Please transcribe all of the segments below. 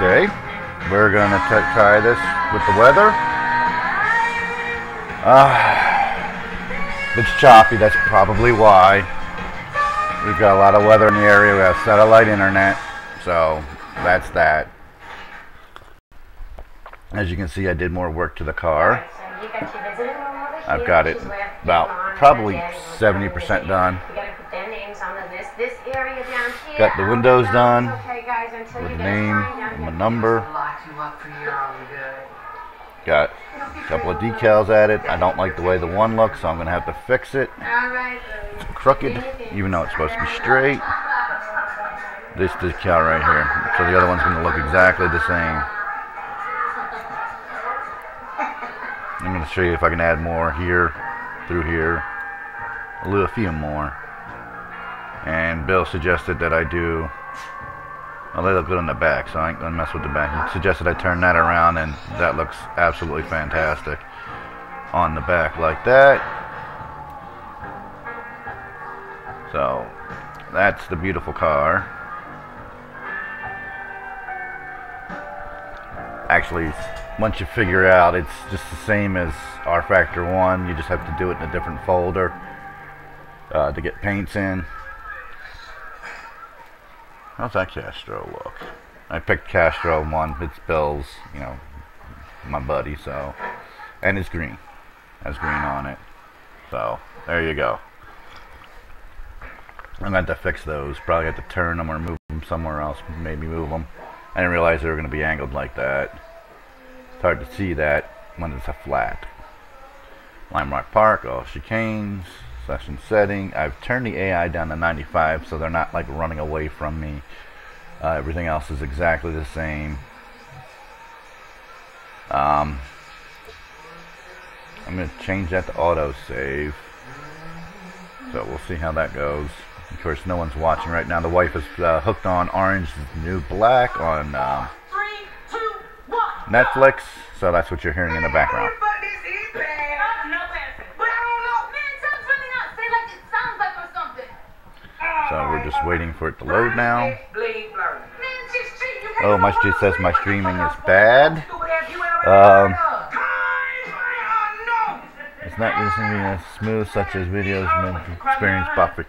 Tuesday. We're going to try this with the weather. It's choppy, that's probably why. We've got a lot of weather in the area. We have satellite internet, so that's that. As you can see, I did more work to the car. I've got it about probably 70% done. Got the windows done with the name and the number. Got a couple of decals added. I don't like the way the one looks, so I'm going to have to fix it. It's crooked, even though it's supposed to be straight. This decal right here. So the other one's going to look exactly the same. I'm going to show you if I can add more here, through here, a few more. And Bill suggested that I do, well, they look good on the back, so I ain't going to mess with the back. He suggested I turn that around, and that looks absolutely fantastic on the back like that. So, that's the beautiful car. Actually, once you figure out, it's just the same as rFactor 1. You just have to do it in a different folder to get paints in. How's that Castro look? I picked Castro 1. It's Bill's, you know, my buddy, so. And it's green. Has green on it. So, there you go. I'm going to have to fix those. Probably have to turn them or move them somewhere else. Maybe move them. I didn't realize they were going to be angled like that. It's hard to see that when it's a flat. Lime Rock Park, all chicanes, session setting. I've turned the AI down to 95 so they're not like running away from me. Everything else is exactly the same. I'm going to change that to auto save. So we'll see how that goes. Of course, no one's watching right now. The wife is hooked on Orange is the New Black on Netflix, so that's what you're hearing in the background. So we're just waiting for it to load now. Oh, it says my streaming is bad. It's not listening as smooth such as videos meant to experience buffer.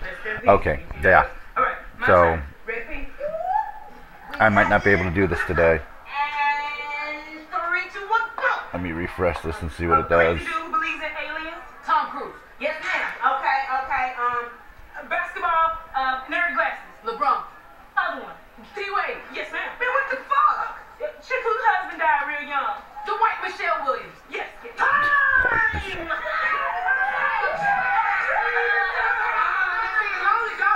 Okay, yeah. So I might not be able to do this today. Let me refresh this and see what it does. Tom Cruise. Yes, ma'am. Okay. Basketball, nerd glasses. LeBron. Other one. D-Wade. Yes, ma'am. Man, what the fuck? Chick whose husband died real young. The white Michelle Williams. Yes. Y'all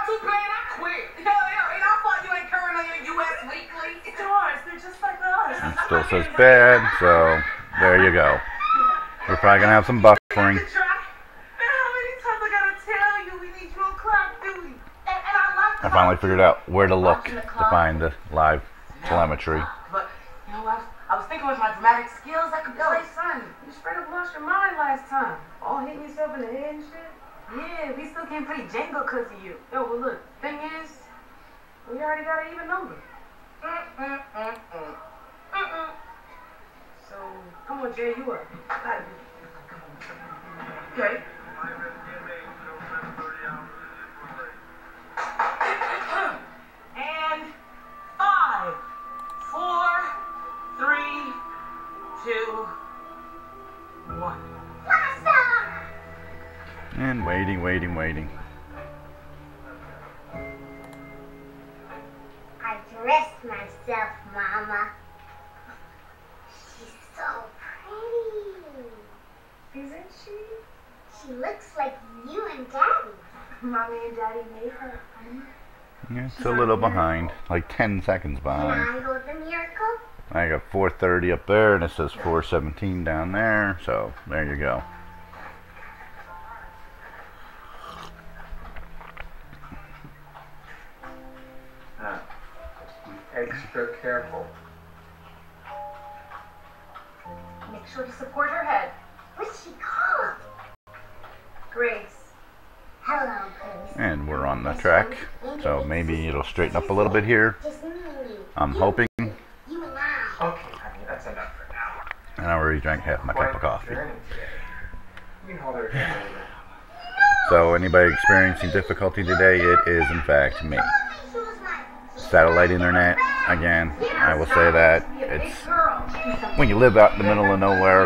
two playing, I quit. And I thought you ain't current on your US Weekly. It's ours. They're just like us. It still says bad, so there you go. We're probably going to have some buffering. I finally figured out where to look to find the live telemetry. But, you know, I was thinking with my dramatic skills, I could play son. You straight up lost your mind last time. All hitting yourself in the head and shit. Yeah, we still came pretty Django because of you. Yo, well look, thing is, we already got an even number. So, come on, Jay, you up. Okay. And 5, 4, 3, 2, 1. And waiting. I dressed myself, Mama. She's so pretty. Isn't she? She looks like you and Daddy. Mommy and Daddy made her. Yeah, it's a little behind, like 10 seconds behind. Can I hold the miracle? I got 4:30 up there, and it says 4:17 down there, so there you go. Extra careful. Make sure to support her head. What's she called? Grace. Hello, Grace. And we're on the track, so maybe it'll straighten up a little bit here. I'm hoping. You and I. Okay, honey, that's enough for now. And I already drank half my cup of coffee. Journey today. You can hold her again later. So anybody experiencing difficulty today, it is in fact me. Satellite internet, again, I will say that. It's when you live out in the middle of nowhere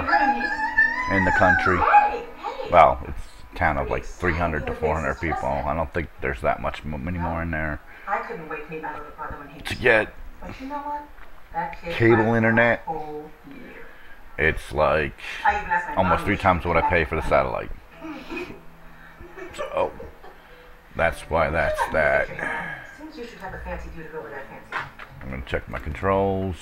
in the country. Well, it's a town of like 300 to 400 people. I don't think there's that many more in there. I couldn't wait till he got out of the father when he To get But you know what? That kid cable internet, whole year. it's like I even asked my almost mom 3 if she times could what I get pay back. for the satellite. So that's why that's that. Seems you should have a fancy dude to go with that fancy. I'm gonna check my controls.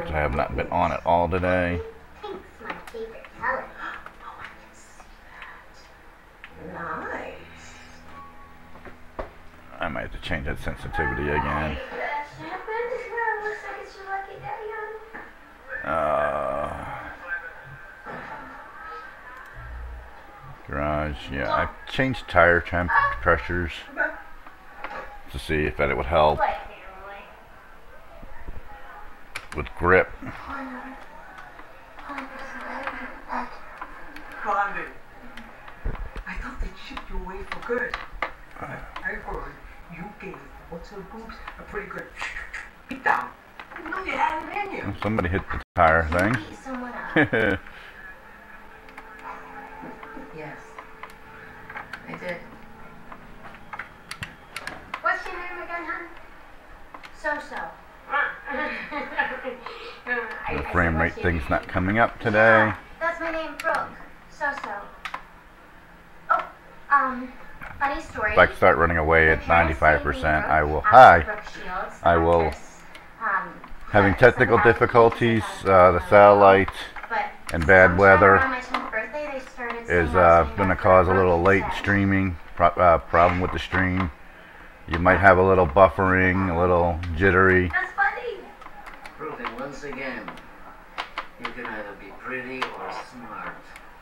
I have not been on it all today. Pink's my favorite color. Oh, I can see that. Nice. I might have to change that sensitivity again. Garage, yeah. I've changed tire temp pressures to see if that would help with grip. Blondie, I thought they'd ship you away for good. I heard you gave what's her boobs a pretty good beat down. I knew you had it in you. Somebody hit the tire thing. Yes, I did. What's your name again, hon? So-so. The frame rate thing's not coming up today. That's my name, Brooke. So-so. Oh, funny story. If I start running away at 95%, I will. Brooke Hi. Shields, I will. actress, Having technical difficulties, the satellite but and bad sometime weather around my 10th birthday, they started is saying I was going to named cause a after little late Logitech. streaming problem with the stream. You might have a little buffering, a little jittery. That's funny. Proving once again, you can either be pretty or smart.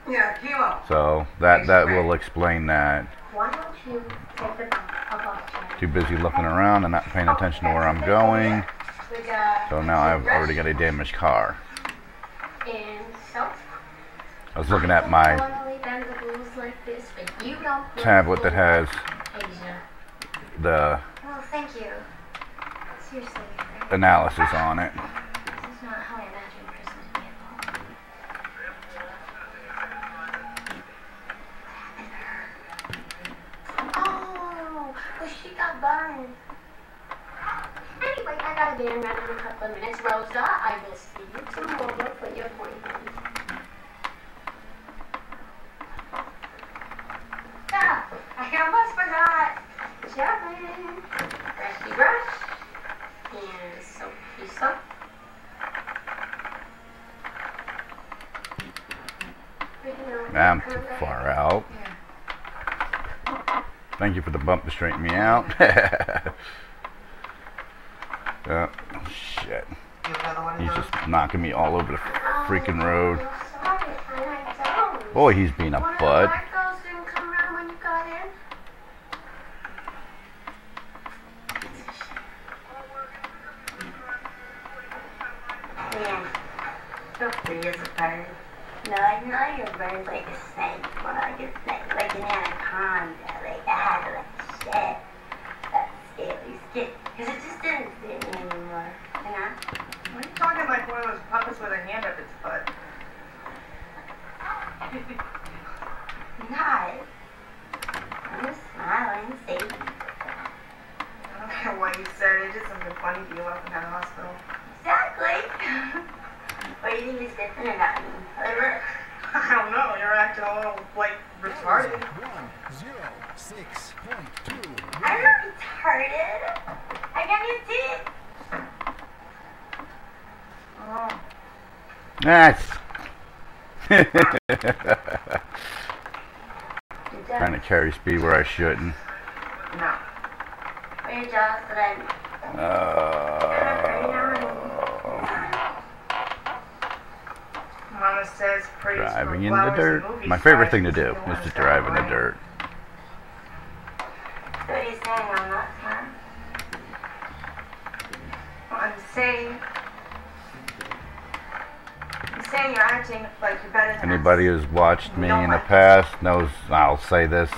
Yeah, Kilo. So that will explain that. Why don't you take the above chair? Too busy looking around and not paying attention to where I'm going. So now I've already got a damaged car. And so, I was looking at my normally bend the rules like this, but you don't look tablet that has Asia. the Well, thank you. Seriously, Frank. analysis on it. This is not how I imagined Christmas to be at home. Oh, well, she got burned. Anyway, I got a dinner run in a couple of minutes. Rosa, I will see you tomorrow for your appointment. Ah, I almost forgot. Chapman, brushy brush, and soapy soap. I'm too far out. Thank you for the bump to straighten me out. Oh, shit. He's just knocking me all over the freaking road. Boy, he's being a bud. Man, so free as a bird. No, I know your bird's like a snake, more like a snake, like an anaconda, like I had like shit. That scaly skin, because it just didn't fit me anymore, you know? Why are you talking like one of those puppets with a hand up its butt? Not. I'm just smiling, see? I don't care what you said, it did something funny to you up in that hospital. Exactly. What do you think is different about me? I don't know, you're acting a little, like, retarded. 106.2. I'm not retarded. I got your teeth. Oh. That's You're trying to done. carry speed where I shouldn't. No. Where your jaws then? Mama says praise Driving for in the flowers dirt. and movie My favorite stars. thing to do She's the one is to who's drive in the got dirt. What are you saying? I'm not smart. I'm saying you're acting like you're better than Anybody us. who's watched me in the past knows I'll say this.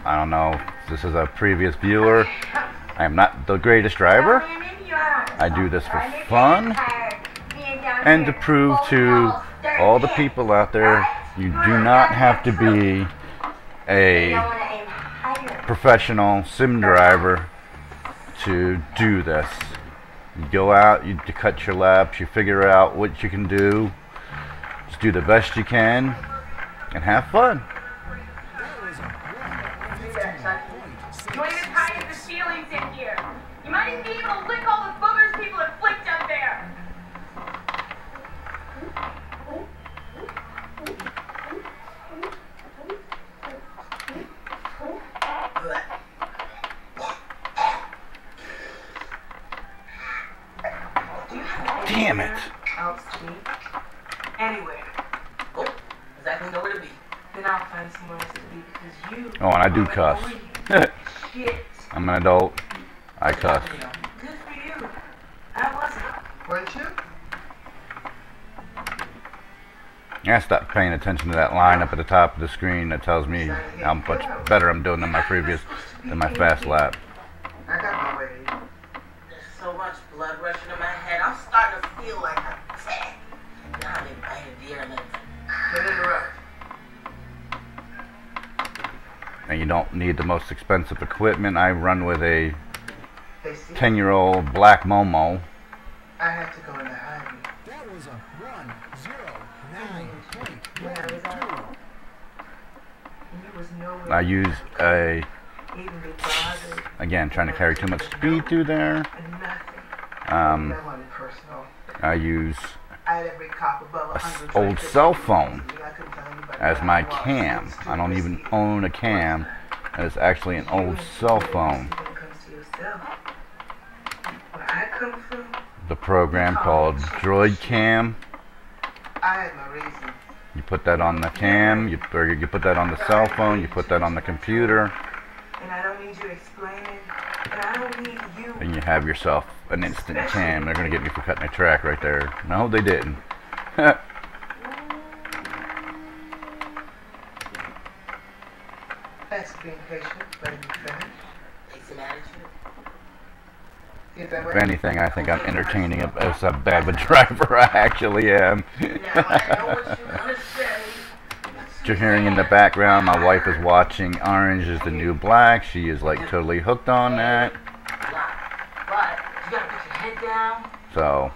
I don't know if this is a previous viewer. I am not the greatest driver. I do this for fun and to prove to all the people out there you do not have to be a professional sim driver to do this. You go out, you cut your laps, you figure out what you can do, just do the best you can, and have fun. You won't even tie the ceilings in here. You might even be able to lick all the boogers people have flicked up there. Damn it. Anyway. Oh, exactly know where to be. Then I'll find somewhere else to be because you. Oh, and I do cuss. Shit. I'm an adult. I cuss. Good for you. I wasn't. Weren't you? I gotta stop paying attention to that line up at the top of the screen that tells me how much better I'm doing than my fast lap. I got my way. There's so much blood rushing in my head. I'm starting to feel like I'm dead. Now they bite a deer and then Don't interrupt. And you don't need the most expensive equipment. I run with a They see 10-year-old black Momo. I had to go into hiding. That was a 109.2. You was nowhere. I use a, Even be bothered again, trying to carry too much speed through there. and nothing. That wasn't personal. I use I had every cop above a 100 old cell phone I couldn't tell anybody as where my I was. cam. It's too I don't even risky. own a cam. It's actually an old cell phone. When it comes to yourself, where I come from, The program called Droid Cam. I had my reasons. You put that on the cam, you put that on the cell phone, you put that on the computer, and I don't need you explaining, and I don't need you. and you have yourself an instant cam. They're gonna get me for cutting a track right there. No, they didn't. Thanks for being patient, letting me finish. take some attitude. If that If anything, I think I'm entertaining as bad of a driver I actually am. Now I know what you're gonna say. What you're hearing in the background, my wife is watching Orange is the New Black. She is like totally hooked on that. But you gotta put your head down. So,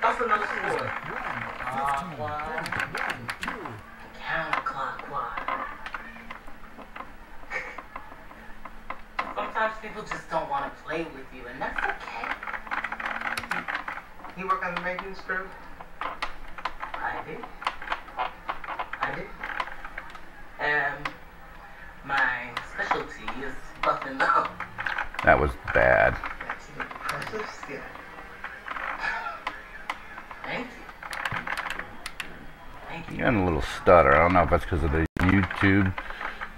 That's another score. Clockwise. Counterclockwise. Sometimes people just don't want to play with you, and that's okay. You work on the maintenance crew? I do. And my specialty is buffing up. that was bad. That's an impressive skill. Thank you. Thank You you. got a little stutter. I don't know if that's because of the YouTube,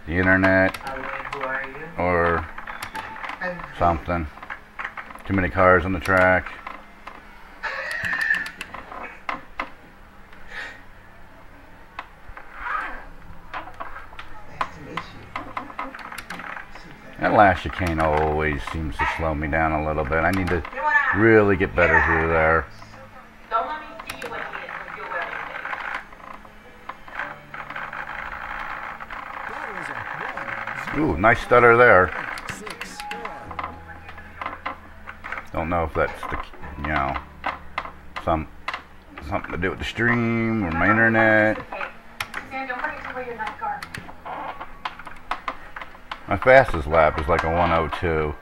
the internet, Who are you? or And something. Too many cars on the track. nice to meet you. That last chicane always seems to slow me down a little bit. I need to really get better through there. Don't let me see you when you're wearing That was a Ooh, nice stutter there. 1.64. Don't know if that's the, you know, something to do with the stream or my internet. Suzanne, don't forget to wear your night guard. My fastest lap is like a 102.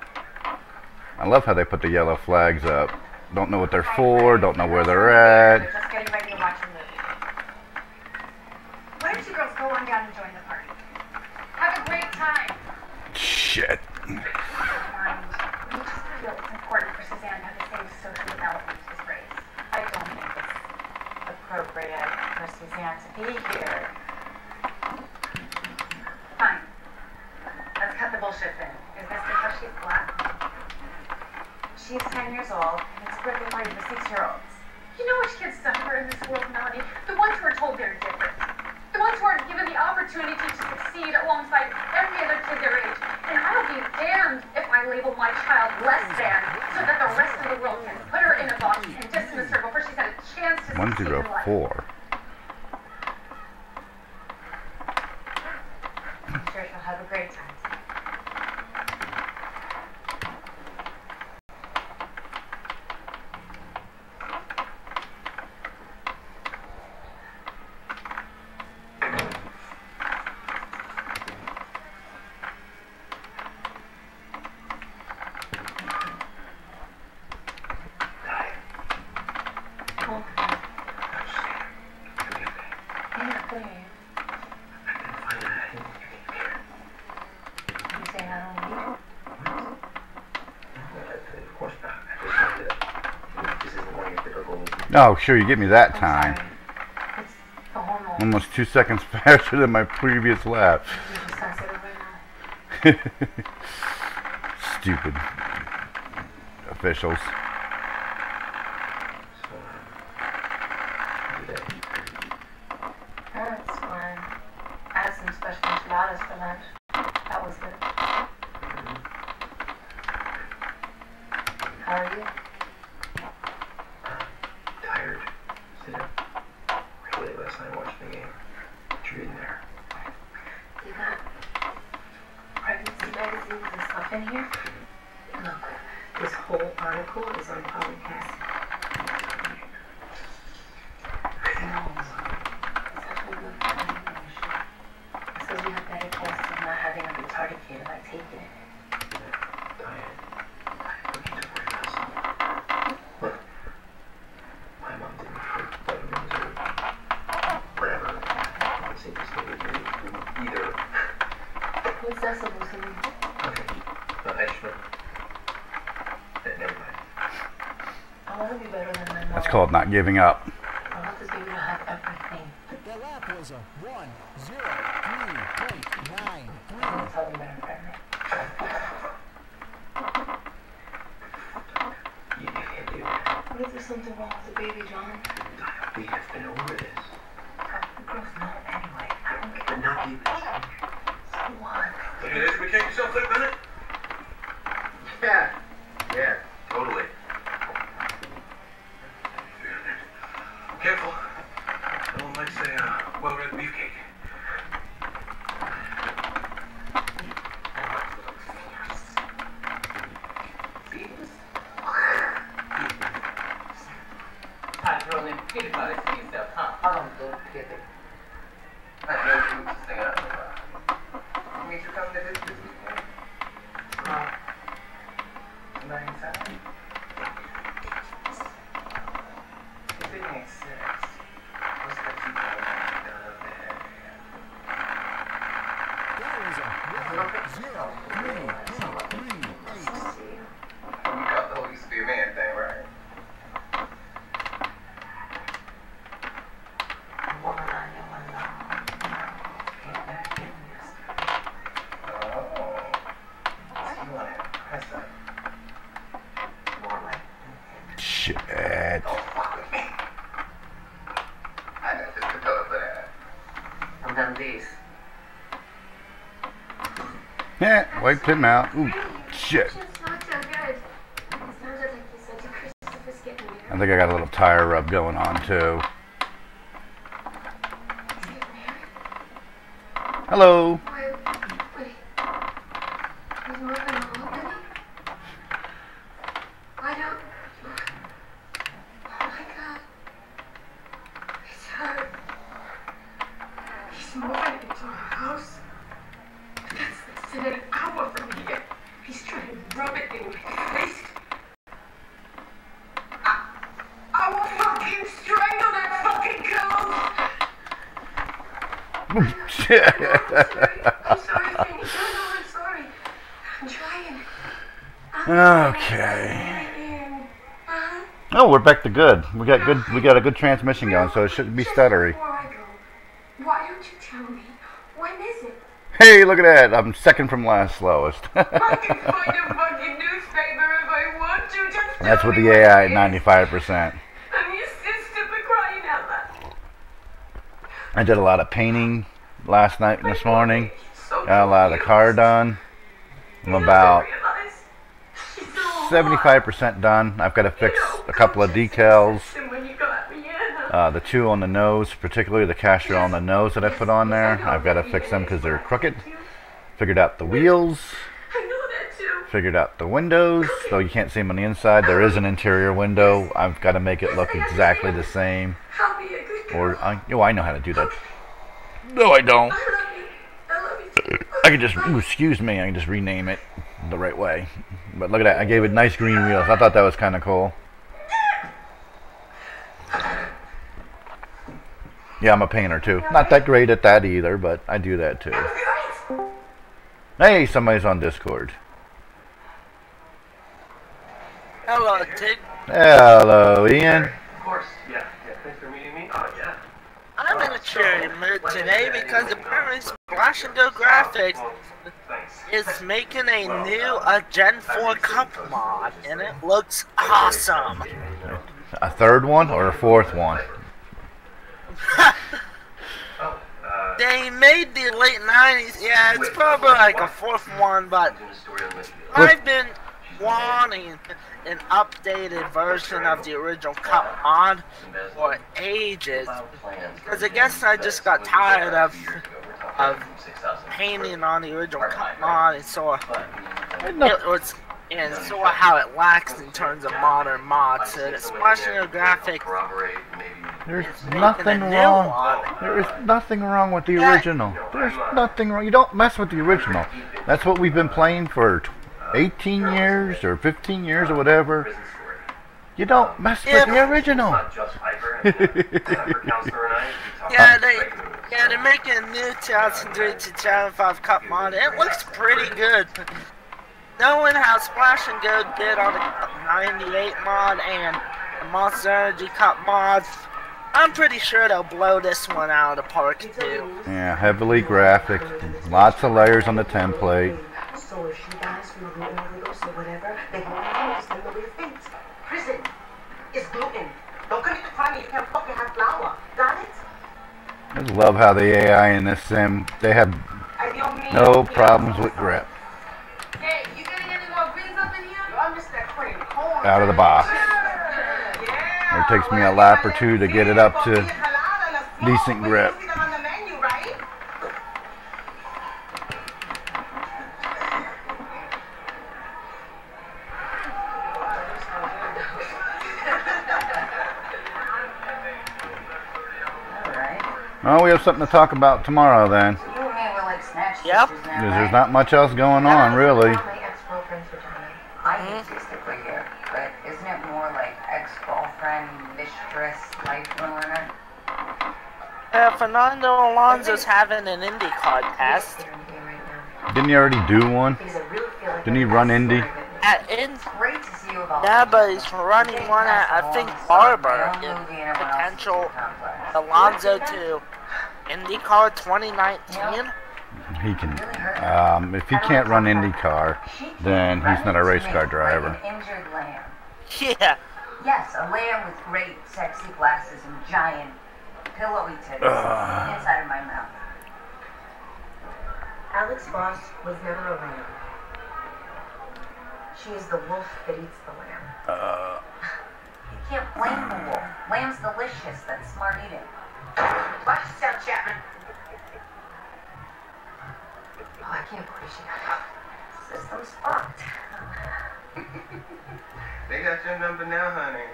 I love how they put the yellow flags up. Don't know what they're for, don't know where they're We're at. just getting ready to watch a movie. Why don't you girls go on down and join the party? Have a great time. Shit. And we just feel it's important for Suzanne to have the same social development as Grace. I don't think it's appropriate for Suzanne to be here. Fine. Let's cut the bullshit then. Is this because she's black? She's 10 years old, and it's a birthday party for 6-year-olds. You know which kids suffer in this world, Melanie? The ones who are told they're different. The ones who aren't given the opportunity to succeed alongside every other kid their age. And I'll be damned if I label my child less than so that the rest of the world can put her in a box and dismiss her before she's had a chance to succeed in life. 104. I'm sure she'll have a great time. Oh, sure, you get me that time. It's the hormone. Almost 2 seconds faster than my previous lap. You're sensitive right now. Stupid officials. That's fine. I had some special enchiladas for lunch. That was good. How are you? Tired. Sit up. Really last night watching the game. What you reading there? You got pregnancy magazines and stuff in here? Look, this whole article is on podcast. It's actually good for information. It says we have better chances of not having a retarded kid if I take it. Diane, we need to worry about something. Look, my mom didn't hurt vitamins or whatever. I would say this either. What's that supposed to mean? Okay, I just know. Never mind. I want to be better than my mom. That's called not giving up. I want this baby to have everything. The lap was a 1-0-3.93. Don't tell me that I'm pregnant. You can't do that. What if there's something wrong with the baby, John? We have to know where it is. The girls know anyway. I don't care. But not you. So what? Look at this, we can't yourself like minute? Yeah, totally. Careful. No one might say, well-read beefcake. Hot rolling peanut butter to yourself, huh? I don't do it. I know you were singing out loud. You come to this weekend? No. Tonight inside? You're sitting at 6. What's that you down up there? That was a 1-0-3.38. You got the whole used to be a man thing, right? Woman, I know alone. Ain't that getting this? Oh. You want to impress her? More like Shit. Oh, fuck with me. I got this to go for that. I'm done these. Yeah, wiped him out. Ooh, shit. It's not so good. It sounded like you said to Christopher's getting I married. think I got a little tire rub going on too. Is he married? Hello. Wait. He's moving along, is he? I don't... Oh my god. He's hurt. He's moving into our house. That's in an hour from here. He's trying to rub it in my face. I will fucking strangle that fucking girl! Shit. I'm sorry, Fanny. No, I'm sorry. I'm trying. Okay. Uh-huh. Oh, we're back to good. We got a good transmission going, so it shouldn't be Just stuttery. before I go, why don't you tell me, when is it? Hey, look at that. I'm second from last slowest. I can find a fucking newspaper if I want you. Just And that's do with me the what AI it at is. 95%. I'm used to stupid crying out loud. I did a lot of painting last night and this morning. So Got a lot of the car done. I'm about 75% done. I've got to fix a couple of decals. The two on the nose, particularly the casher on the nose that I put on there, I've got to fix them because they're crooked. Figured out the wheels. Figured out the windows, though you can't see them on the inside. There is an interior window. I've got to make it look exactly the same. Or, I know how to do that. No, I don't. I can just, excuse me, I can just rename it the right way. But look at that, I gave it nice green wheels. I thought that was kind of cool. Yeah, I'm a painter too. Not that great at that either, but I do that too. Hey, somebody's on Discord. Hello, Tig. Hello, Ian. Of course, yeah. Thanks for meeting me. Oh, yeah. I'm in a cheery mood today because apparently Splash and Go Graphics is making a new Gen 4 Cup mod, and it looks awesome. A third one or a fourth one? They made the late 90s, yeah, it's probably like a fourth one, but I've been wanting an updated version of the original Cup mod for ages, because I guess I just got tired of painting on the original Cup mod and saw how it lacks in terms of modern mods. So the Splash and Go Graphics, there's nothing wrong. There is nothing wrong with the original. There's nothing wrong. You don't mess with the original. That's what we've been playing for 18 years or 15 years or whatever. You don't mess with the original. Yeah, they're making a new 2003 to 2005 Cup mod. It looks pretty good. Knowing how Splash and Go did on the 98 mod and the Monster Energy Cup mods, I'm pretty sure they'll blow this one out of the park too. Yeah, heavily graphic, lots of layers on the template. So if she dies from a gluten overdose or whatever, they won't know just the way it thinks. Prison is gluten. Don't commit the crime, you can't fucking have flour. Got it? I just love how the AI in this sim, they have no problems with grip. Hey, you getting any more greens up in here? I missed that cream. Out of the box. It takes me a lap or two to get it up to decent grip. Well, we have something to talk about tomorrow then. Yep. Because there's not much else going on, really. I hate to stick with you, but isn't it more like ex-girlfriend, mistress, life ruiner? Fernando Alonso's having an IndyCar test. Didn't he already do one? Didn't he run Indy? Yeah, but he's running one at, I think, Barber in potential Alonso to IndyCar 2019. He can, if he can't run IndyCar, then he's not a race car driver. Yeah. Yes, a lamb with great, sexy glasses and giant, pillowy titties inside of my mouth. Alex Boss was never a lamb. She is the wolf that eats the lamb. You can't blame the wolf. Lamb's delicious. That's smart eating. Watch yourself, Chapman. Oh, I can't believe she got out. System's fucked. They got your number now, honey.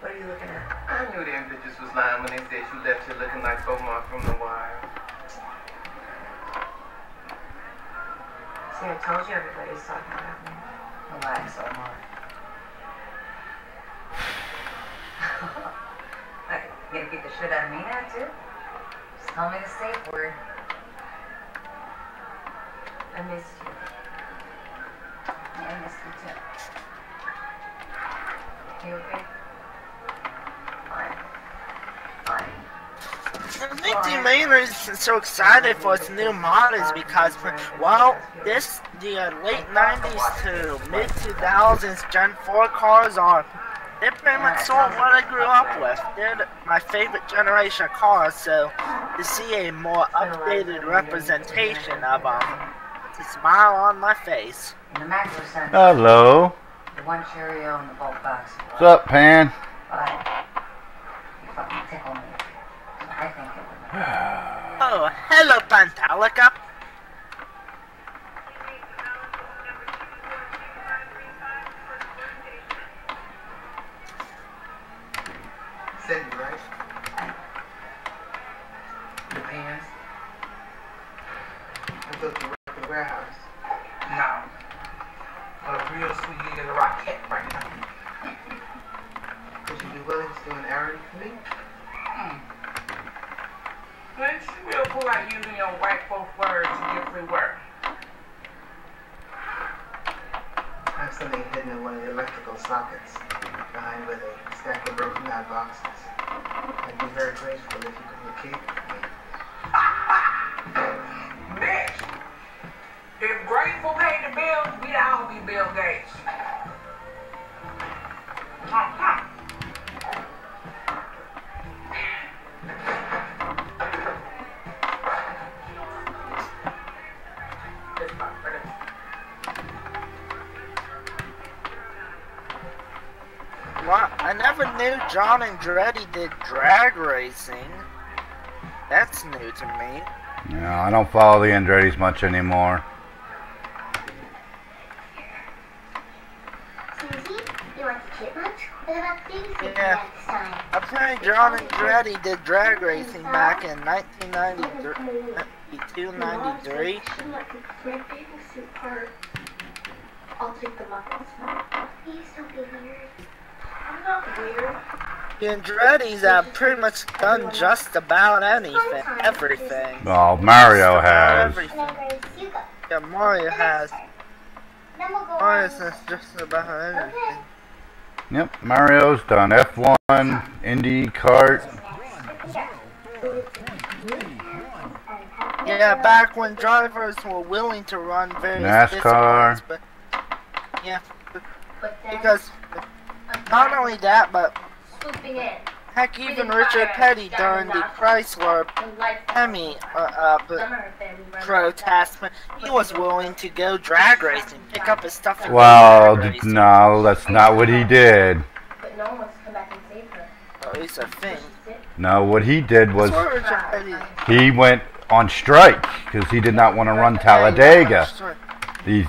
What are you looking at? I knew them bitches was lying when they said you left here looking like Omar from The Wire. See, I told you everybody's talking about me. Relax, Omar. What, you gonna beat the shit out of me now, too? Just tell me the safe word. I missed you. Yeah, I missed you, too. You okay? Fine. Fine. I think the main reason I'm so excited for its new mod is because, well, this the late 90s to mid 2000s Gen 4 cars they're pretty much sort of what I grew up with. They're my favorite generation of cars, so to see a more updated representation of them, it's a smile on my face. And the Mac was sent Hello. the one Cheerio in the bulk box. What's up, Pan? But you fucking tickle me. So I think it would make Oh, hello, Pantalica. Cindy, right? The pants? I thought you worked at the warehouse. No. A real sweet nigga rocket right now. Would you be willing to do an errand for me? Bitch, you will pull out using your white folk words to get free work. I have something hidden in one of the electrical sockets behind where they stack the broken out boxes. I'd be very grateful if you could locate it for me. Bitch! If Grateful paid the bills, we'd all be Bill Gates. Well, I never knew John Andretti did drag racing. That's new to me. No, I don't follow the Andretti's much anymore. Susie, you want the chipmunks? What about babysitting Yeah. next time? Apparently John Andretti did drag racing back in 1992, 93. I'll take the muffins. Please don't be weird. I'm not weird. The Andretti's have pretty much done just about anything, everything. Well, Mario has. Everything. Grace, you go. Yeah, Mario has. Then we'll go Mario's on. has just about everything. Yep, Mario's done F1, Indy Kart. Yeah, back when drivers were willing to run various NASCAR. disciplines, but yeah, because not only that, but Swooping in. heck, even Richard Petty during the Chrysler Hemi protest, he was willing to go drag racing, pick up his stuff and Well, go drag racing. no, that's not what he did. But no one wants to come back and save her. At least I think. No, what he did was That's what Richard Petty. he went on strike because he did not want to run Talladega. He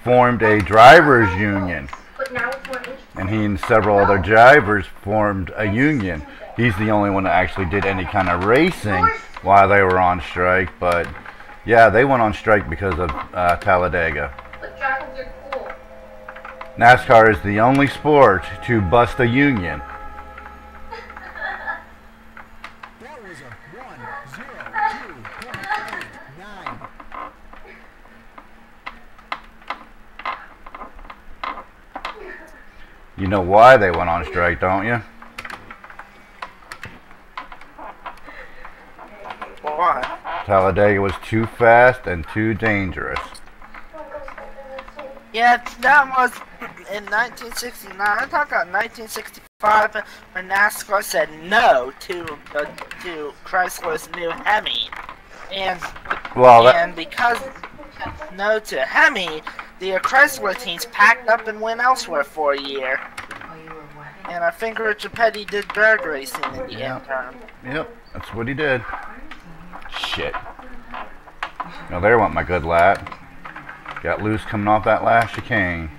formed a drivers union, But now it's more interesting. and he and several other drivers formed a union. He's the only one that actually did any kind of racing while they were on strike, but yeah, they went on strike because of Talladega. But dragons are cool. NASCAR is the only sport to bust a union. That was a 1-0-2.89. You know why they went on strike, don't you? Why? Talladega was too fast and too dangerous. Yeah, that was in 1969. I'm talking about 1965 when NASCAR said no to Chrysler's new Hemi, and because no to Hemi, the Chrysler teams packed up and went elsewhere for a year. And I think Richard Petty did drag racing in the interim. Yep, that's what he did. Shit. Now there went my good lap. Got loose coming off that last chicane.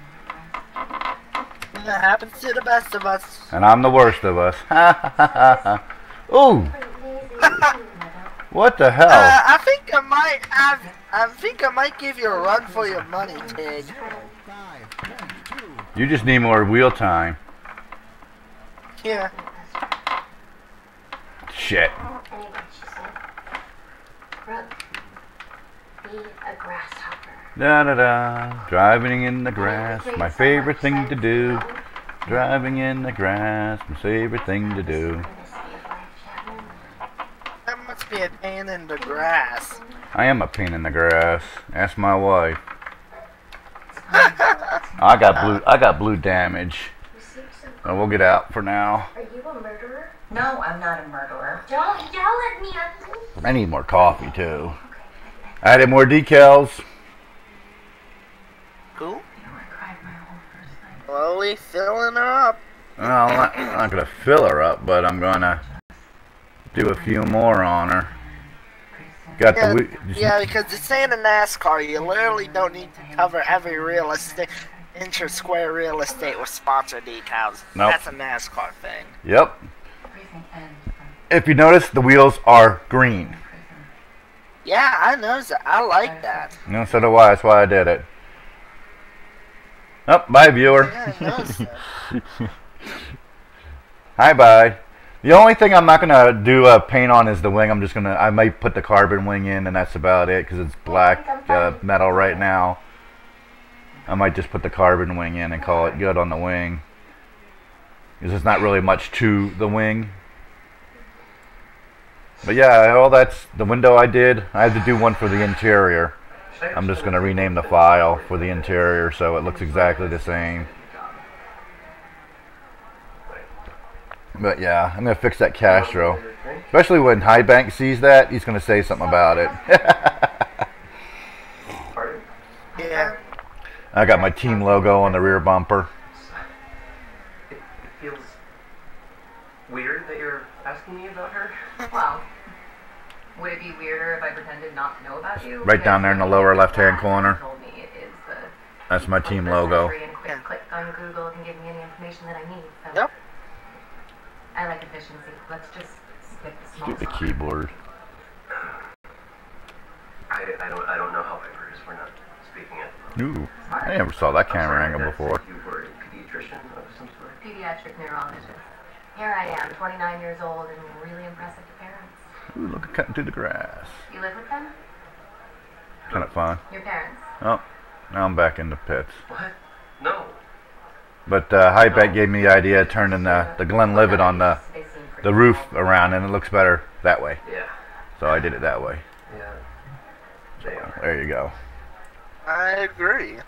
That happens to the best of us. And I'm the worst of us. Ha ha ha ha. Ooh! What the hell? I think I might give you a run for your money, Tig. You just need more wheel time. Yeah. Shit. Anyway, she said, Brooke, be a grasshopper. Da da da. Driving in the grass, my favorite thing to do. Driving in the grass, my favorite thing to do. That must be a pain in the grass. I am a pain in the grass. Ask my wife. I got blue damage. So we'll get out for now. Are you a murderer? No, I'm not a murderer. Don't yell at me. I need more coffee too. I added more decals. Cool. You know, I cried my whole first night. Slowly filling her up. Well, I'm not gonna fill her up, but I'm gonna do a few more on her. Got the Yeah, because this ain't a NASCAR. You literally don't need to cover every real estate, inch or square real estate with sponsor decals. Nope. That's a NASCAR thing. Yep. Everything ends from If you notice, the wheels are green. prison. Yeah, I noticed that. I like that. No, so do I. That's why I did it. Oh, bye, viewer. Yeah, I noticed that. Hi, bye. The only thing I'm not gonna do paint on is the wing. I might put the carbon wing in, and that's about it, because it's black metal right now. I might just put the carbon wing in and call it good on the wing, because there's not really much to the wing. But yeah, all that's the window I did. I had to do one for the interior. I'm just gonna rename the file for the interior so it looks exactly the same. But yeah, I'm gonna fix that Castro. Especially when High Bank sees that, he's gonna say something about it. Yeah. I got my team logo on the rear bumper. It feels weird that you're asking me about her. Well, would it be weirder if I pretended not to know about you? Right down there in the lower left-hand corner. Told me it is the That's my team 21st logo. century, and a quick click on Google can give me any information that I need. So Yep. I like efficiency. Let's just skip the small Stupid talk. keyboard. I don't know how Piper is. We're not speaking at the moment. Ooh, I never saw that camera angle before. You were a pediatrician of some sort. Pediatric neurologist. Here I am, 29 years old and really impressive to parents. Ooh, look at cutting through the grass. You live with them? Kind of fun. Your parents? Oh, now I'm back in the pits. What? No. But High Bank gave me the idea of turning the Glenlivet on the roof around, and it looks better that way. Yeah. So I did it that way. Yeah. They are. There you go. I agree.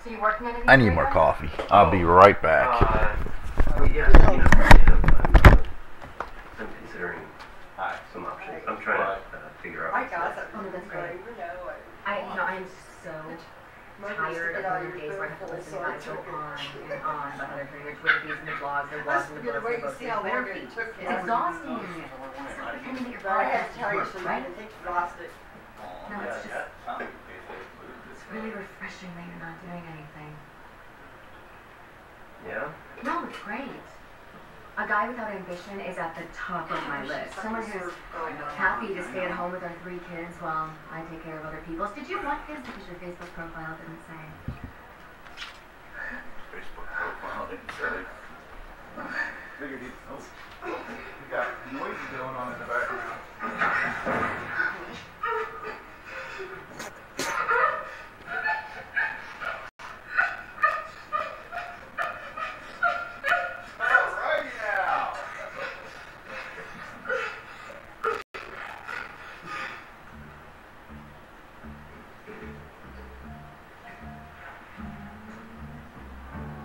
So you working anything? I need more coffee. I'll be right back. Yeah, you know, I'm considering some options. I'm trying to figure out. I'm so tired of the days where I have to listen to guys go on and on about other careers, Wikis and the blogs, and blogs and the books, and books, and therapy. It's exhausting. Stop pretending that you're part of this work, right? No, it's really refreshing that you're not doing anything. Yeah? No, it's great. A guy without ambition is at the top of my list. Someone who's happy to stay at home with our 3 kids while I take care of other people's. Did you like this because your Facebook profile didn't say? Facebook profile didn't say. Figured you got noises going on in the background.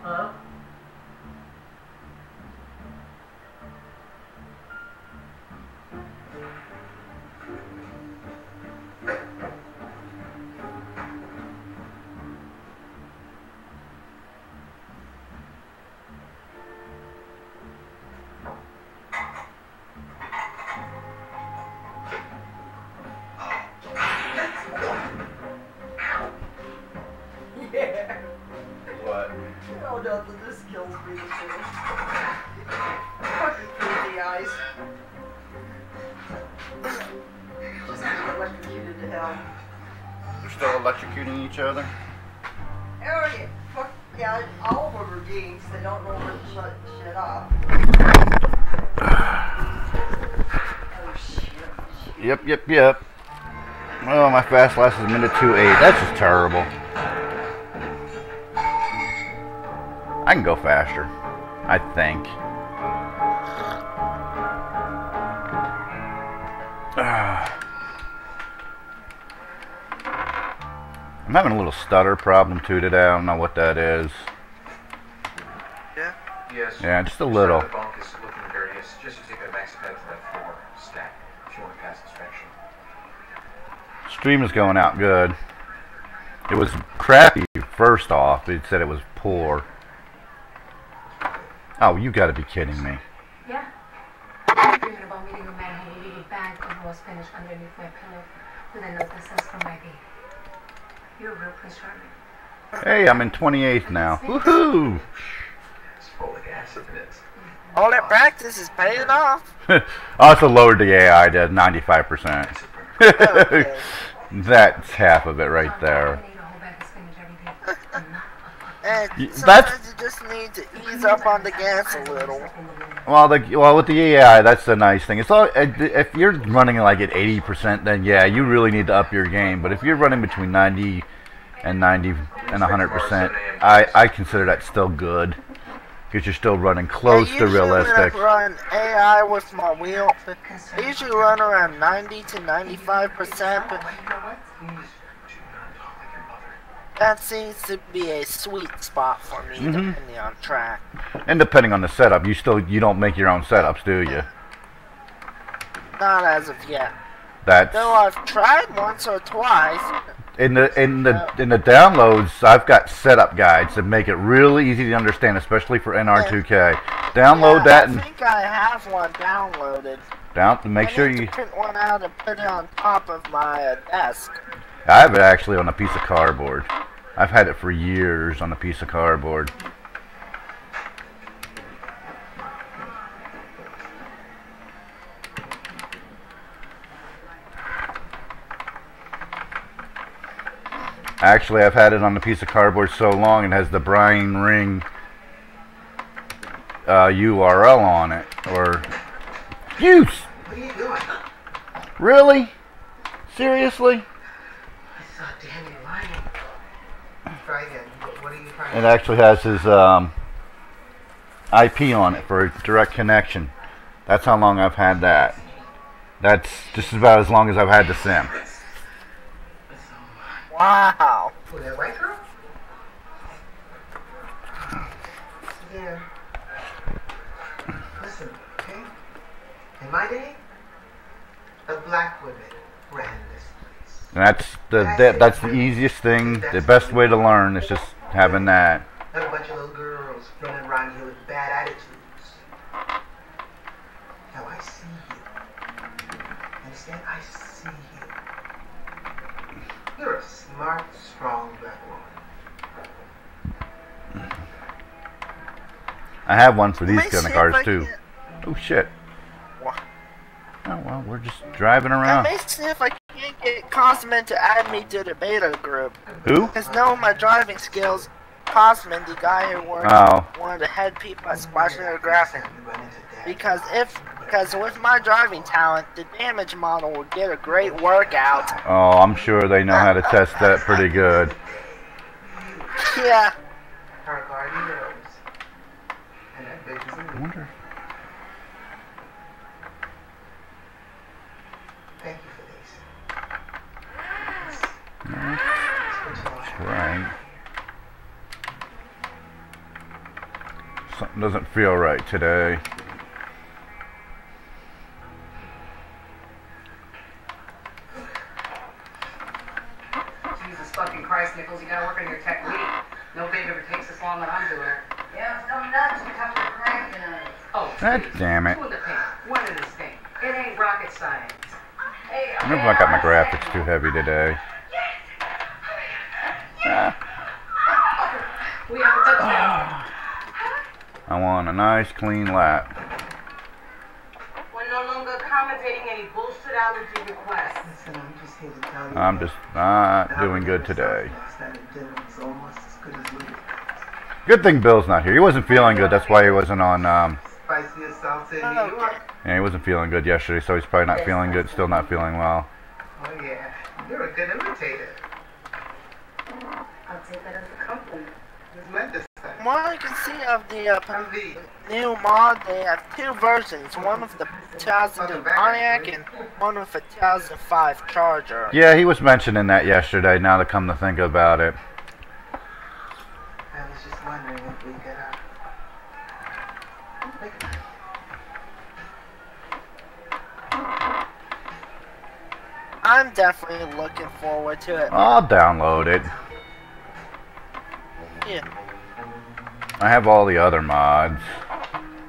Hello? What? Oh no, this kills me too. Fucking crazy eyes. Just get electrocuted to hell. They're still electrocuting each other? Oh yeah, fuck yeah, all of them are geeks. They don't know when to shut shit off. Oh shit. Yep. Oh, my fast last is a minute 2:08. That's just terrible. I can go faster, I think. I'm having a little stutter problem too today. I don't know what that is. Yeah? Yes. Yeah, just a little. The bunk is looking dirty. It's just to take a max pad to that floor stack if you want to pass inspection. Stream is going out good. It was crappy first off. It said it was poor. Oh, you gotta be kidding me. Yeah. I was dreaming about meeting a man who would leave a bag of rose finish underneath my pillow with a note that says from my baby. You're a real Prince Charming. Hey, I'm in 28th now. Woohoo! It's folic acid in it. All that practice is paying off. I also lowered the AI to 95%. Okay. That's half of it right there. And That's sometimes you just need to ease up on the gas a little. well, with the AI, that's the nice thing. It's all if you're running like at 80%, then yeah, you really need to up your game. But if you're running between 90 and 100%, I consider that still good because you're still running close to realistic. I run AI with my wheel. I usually run around 90 to 95%, but that seems to be a sweet spot for me, depending on track. And depending on the setup, you don't make your own setups, do you? Not as of yet. That's Though I've tried once or twice. in the downloads. I've got setup guides that make it really easy to understand, especially for NR2K. Download that I think I have one downloaded. Make sure I need you. to print one out and put it on top of my desk. I have it actually on a piece of cardboard. I've had it for years on a piece of cardboard. Actually, I've had it on a piece of cardboard so long it has the Brian Ring URL on it. Or use. What are you doing? Really? Seriously? I saw Danny lying. Try again. What are you trying It to actually has his IP on it for a direct connection. That's how long I've had that. That's just about as long as I've had the SIM. Wow. Oh, that white girl? Yeah. Listen, okay? In my day, the black women ran this place. And that's the easiest thing, the best way to learn is just having that. Not a bunch of little girls running around here with bad attitudes. Now I see you. Understand? I see you. You're a smart, strong black woman. I have one for these Let me kind of see cars if I too. can- Oh shit. What? Oh well, we're just driving Let around. me see if I can get Cosman to add me to the beta group. Who? Because knowing my driving skills, Cosman, the guy who worked Oh. one of the head people at Splash Graphic. Because with my driving talent, the damage model will get a great workout. Oh, I'm sure they know how to test that pretty good. Yeah. Her garden rose. And that bitch is I a wonder. Thank you for this. No, that's right. Something doesn't feel right today. Jesus fucking Christ, Nichols, you gotta work on your technique. No babe ever takes as long as I'm doing it. Yeah, it's coming nuts because we're cranking on it. Oh, God damn it. two in the paint, one in the stink. It ain't rocket science. Hey, I wonder if I got my graphics too heavy today. We haven't touched that. I want a nice clean lap. We're no longer accommodating any bullshit allergy requests. Listen, I'm just here to tell you. I'm just not doing good today. Last night at dinner was almost as good as Louis. Good thing Bill's not here. He wasn't feeling good. That's why he wasn't on. Spiciest salsa in New York. Yeah, he wasn't feeling good yesterday, so he's probably not feeling good. Still not feeling well. Oh yeah, you're a good imitator. I'll take that as a compliment. Just meant this time. what I can see of the new mod, they have two versions. One with the 2002 Pontiac and one with a 2005 Charger. Yeah, he was mentioning that yesterday, now to come to think about it. I was just wondering if we could, I'm definitely looking forward to it. I'll download it. Yeah. I have all the other mods.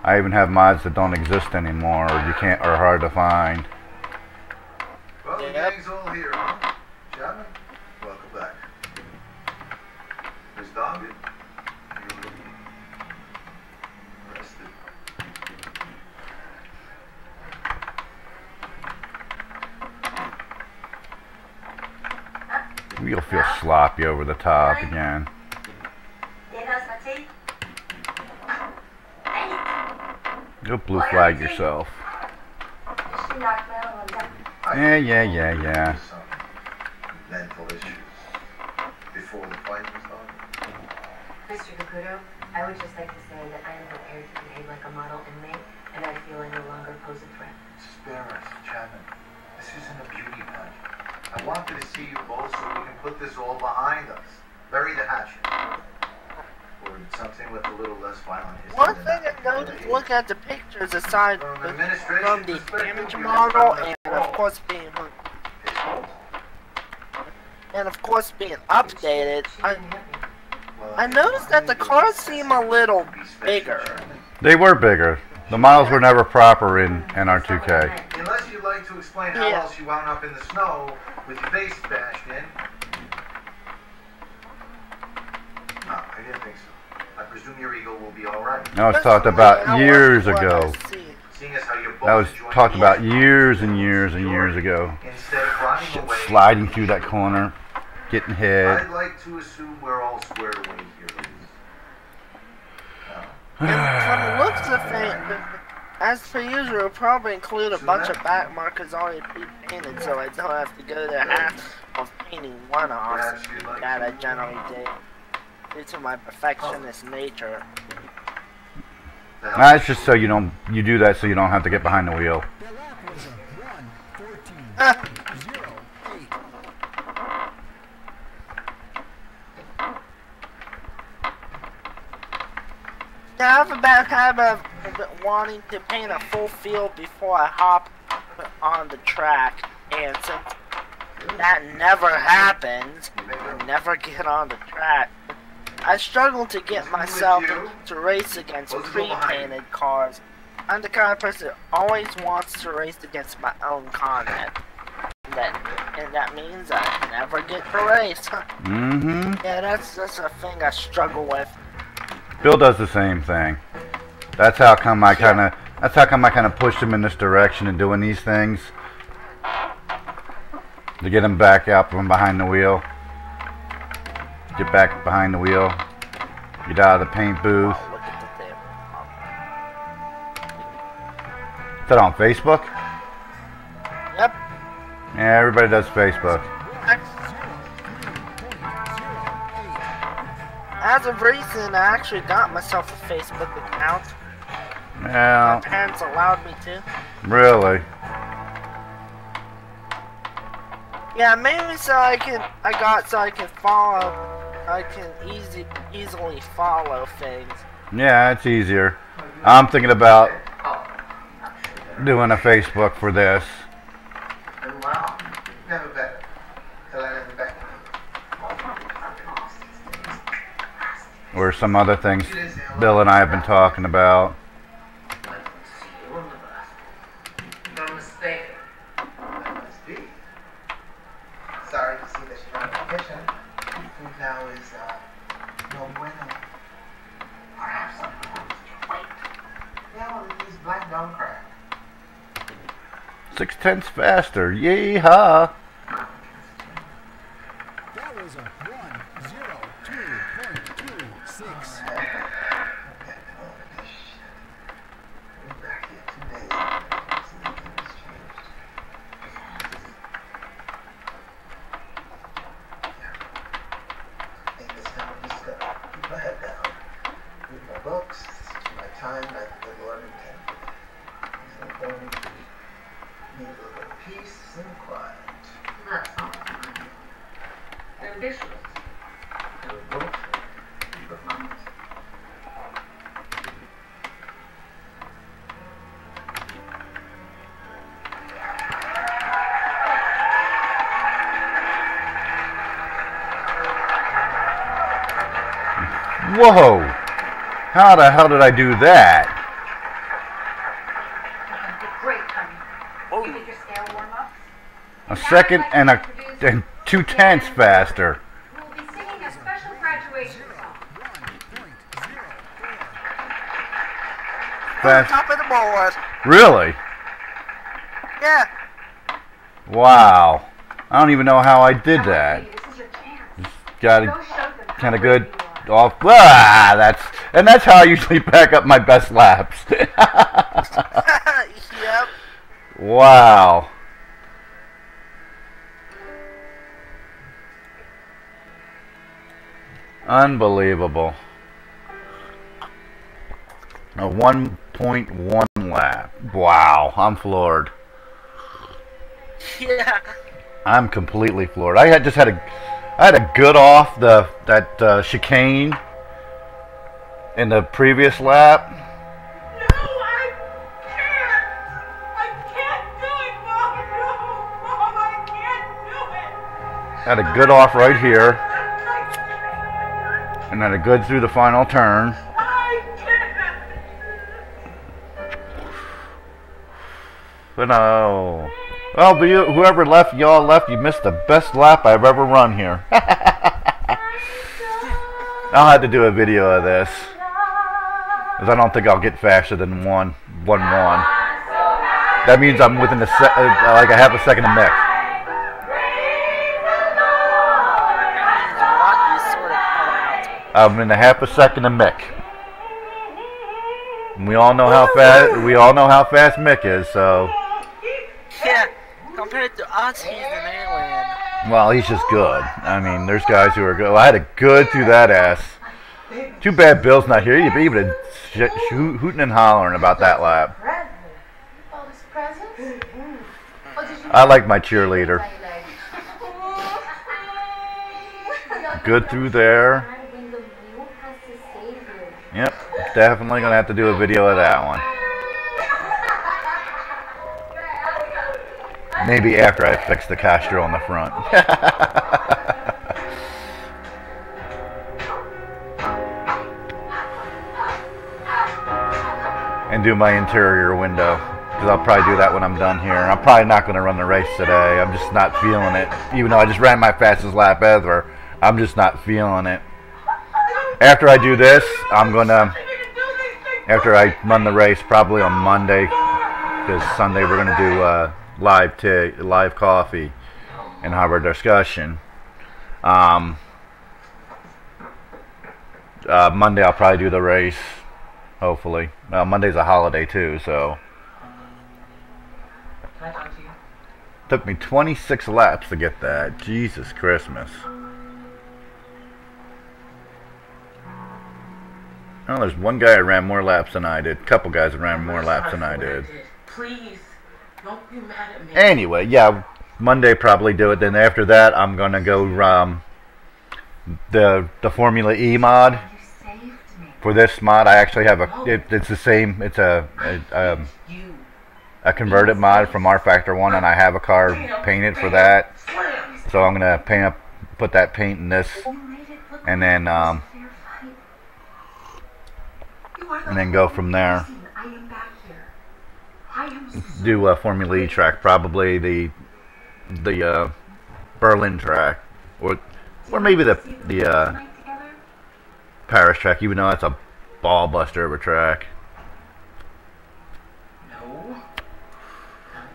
I even have mods that don't exist anymore, or you can't, or hard to find. Well, the gang's all here, huh? Chapman, welcome back. Miss Doggett, you're looking rested. You'll feel sloppy over the top again. You'll blue flag yourself. Yeah. Mental issues before the fight was on. Mr. Caputo, I would just like to say that I am prepared to behave like a model inmate, and I feel I no longer pose a threat. Spare us, Chapman. This isn't a beauty pageant. I wanted to see you both so we can put this all behind us. Bury the hatchet. Or something with a little less violent history. One thing I noticed, look at the pictures aside from the damage model and of course being updated, I noticed that the cars seem a little bigger. They were bigger. The models were never proper in NR2K. Unless you'd like to explain how else you wound up in the snow with your face bashed in. No, I didn't think so. I presume your ego will be alright. That was talked about years ago. That was talked about years and years and years ago. Sliding through that corner, getting hit. I'd like to assume we're all squared away here. From the looks of things, as per usual, it'll probably include a bunch of back markers already pre-painted, so I don't have to go the hassle of painting one-offs that I generally do, due to my perfectionist nature. That's just so you do that so you don't have to get behind the wheel. I have a bad habit of wanting to paint a full field before I hop on the track, and since that never happens, I never get on the track. I struggle to get myself to race against pre-painted cars. I'm the kind of person that always wants to race against my own content. And that means I never get to race. Yeah, that's a thing I struggle with. Bill does the same thing. That's how come I kind of pushed him in this direction and doing these things to get him back out from behind the wheel. Get back behind the wheel. Get out of the paint booth. Is that on Facebook? Yep. Yeah, everybody does Facebook. As of recent, I actually got myself a Facebook account. Yeah. My parents allowed me to. Really? Yeah, maybe so I can easily follow things. Yeah, it's easier. I'm thinking about doing a Facebook for this. Wow, never better. Till I never better. Or some other things Bill and I have been talking about. No mistake. Must be. Sorry to see that you're not in the kitchen. Food now is no bueno. Perhaps something else. Wait. Yeah, well, it is black gum crack. 6/10 faster. Yeehaw! That was a 1:02.26. books, my time that the Lord intended. So only need a little peace and quiet. That sounds fun. Ambitious. We're both profound. Whoa! How the hell did I do that? Great, honey. You think your scale warm-ups? A second and 2/10 faster. We'll be singing a special graduation song. Fast. Top of the board. Really? Yeah. Wow. I don't even know how I did that. This is your chance. Got it Go show them how kind of great good you are. off. That's how I usually back up my best laps. Yep. Wow. Unbelievable. A 1.1 lap. Wow, I'm floored. Yeah. I'm completely floored. I had a good off that chicane in the previous lap. No, I can't. I can't do it, Mom. No, Mom, I can't do it. Had a good off right here, and then a good through the final turn. I can't. But no. Well, but whoever left, y'all left, you missed the best lap I've ever run here. I'll have to do a video of this, because I don't think I'll get faster than 1.1. That means I'm within like a half a second of Mick. I'm in a half a second of Mick. And we all know how fast Mick is, so. Yeah. Compared to us, he's an alien. Well, he's just good. I mean, there's guys who are good. Well, I had a good through that ass. Too bad Bill's not here. He'd be even hooting and hollering about that lap. All this presents? I like my cheerleader. Good through there. Yep, definitely gonna have to do a video of that one. Maybe after I fix the Castro on the front. And do my interior window, because I'll probably do that when I'm done here. I'm probably not going to run the race today. I'm just not feeling it. Even though I just ran my fastest lap ever, I'm just not feeling it. After I do this, I'm going to, after I run the race, probably on Monday, because Sunday we're going to do live coffee and have our discussion. Monday I'll probably do the race, hopefully. Monday's a holiday too, so. Can I talk to you? Took me 26 laps to get that. Jesus Christmas. Oh, there's one guy that ran more laps than I did. A couple guys that ran more laps than I did. Please, don't be mad at me. Anyway, yeah, Monday probably do it. Then after that, I'm gonna go the Formula E mod. For this mod, I actually have it's the same. It's a converted mod from rFactor 1, and I have a car painted for that. So I'm gonna put that paint in this, and then go from there. Do a Formula E track, probably the Berlin track, or maybe the Paris track, even though that's a ball buster of a track.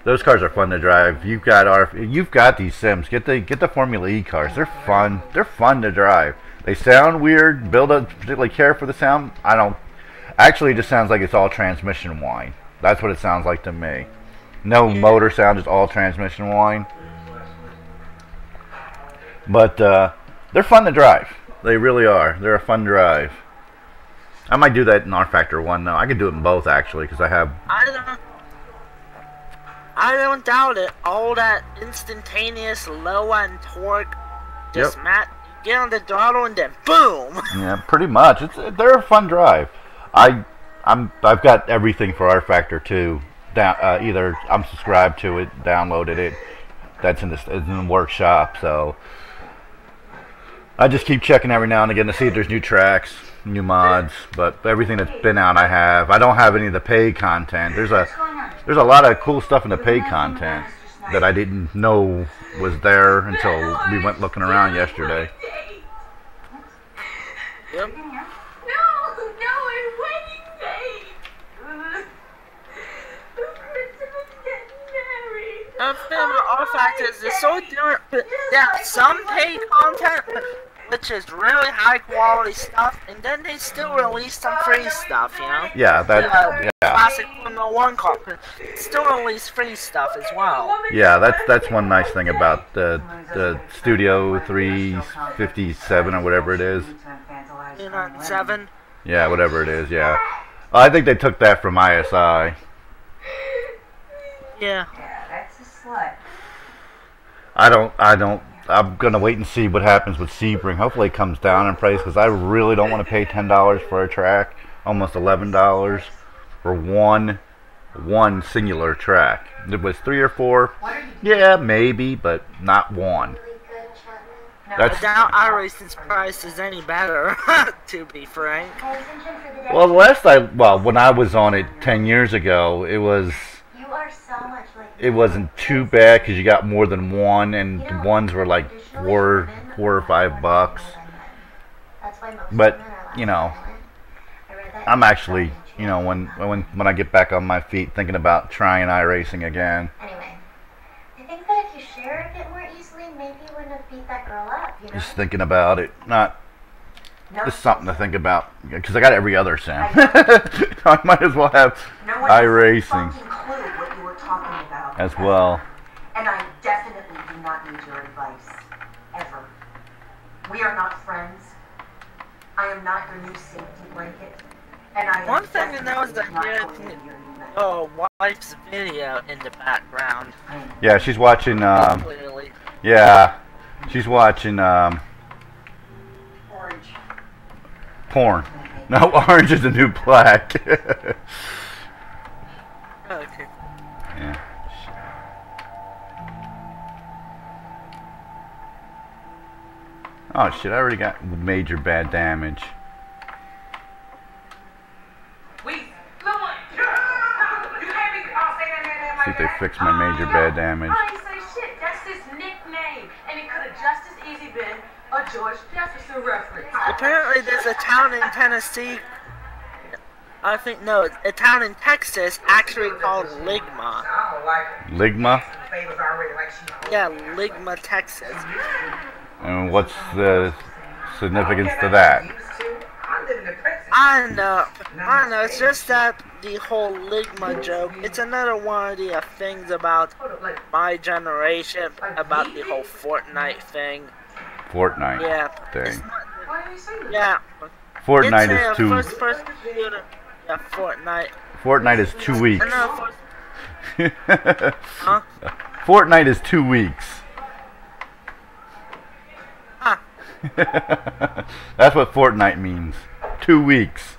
Those cars are fun to drive. You've got these sims. Get the Formula E cars. They're fun. They're fun to drive. They sound weird. Bill doesn't particularly care for the sound. I don't. Actually, it just sounds like it's all transmission whine. That's what it sounds like to me. No motor sound, just all transmission whine. But they're fun to drive. They really are. They're a fun drive. I might do that in rFactor 1 though. I could do it in both actually because I have. I don't doubt it. All that instantaneous low end torque, just get on the throttle and then boom. Yeah, pretty much. They're a fun drive. I've got everything for rFactor 2. Either I'm subscribed to it, downloaded it. That's in the workshop. So I just keep checking every now and again to see if there's new tracks, new mods. But everything that's been out, I have. I don't have any of the paid content. There's a lot of cool stuff in the paid content that I didn't know was there until we went looking around yesterday. Yep. No, a wedding date. Christmas getting married. rFactor is so different. They have some paid content, which is really high quality stuff, and then they still release some free stuff, you know? Yeah, Classic Formula 1 car, still release free stuff as well. Yeah, that's one nice thing about the Studio 357 or whatever it is. 397? Yeah, whatever it is, yeah. I think they took that from ISI. Yeah. That's a slut. I'm gonna wait and see what happens with Sebring. Hopefully it comes down in price because I really don't want to pay $10 for a track, almost $11 for one singular track. If it was 3 or 4, yeah, maybe, but not one. I doubt iRacing's price is any better, to be frank. Well, when I was on it 10 years ago, it wasn't too bad because you got more than one, and the ones were like $4 or $5. But you know, I'm actually, you know, when I get back on my feet, thinking about trying iRacing again. Anyway, I think that if you share a bit more easily, maybe you wouldn't have beat that girl up, you know? Just thinking about it, just something to think about because I got every other sim. I might as well have iRacing as well. And I definitely do not need your advice. Ever. We are not friends. I am not your new safety blanket. And I One thing to know is that wife's video in the background. Yeah, she's watching, Clearly. yeah, she's watching, Orange. porn. No, orange is the new black. Okay. Yeah. Oh shit, I already got major bad damage. See if they fix my major bad damage. I ain't say shit. That's his nickname. And it could have just as easy been a George Jefferson reference. Apparently there's a town in Tennessee, a town in Texas actually called Ligma. Ligma? Yeah, Ligma, Texas. And what's the significance to that? I don't know, it's just that the whole Ligma joke, it's another one of the things about my generation, about the whole Fortnite thing. Fortnite thing. Why are you saying that? Yeah. Fortnite is 2. First computer. Yeah, Fortnite. Fortnite is 2 weeks. Huh? Fortnite is 2 weeks. Huh. That's what Fortnite means. 2 weeks.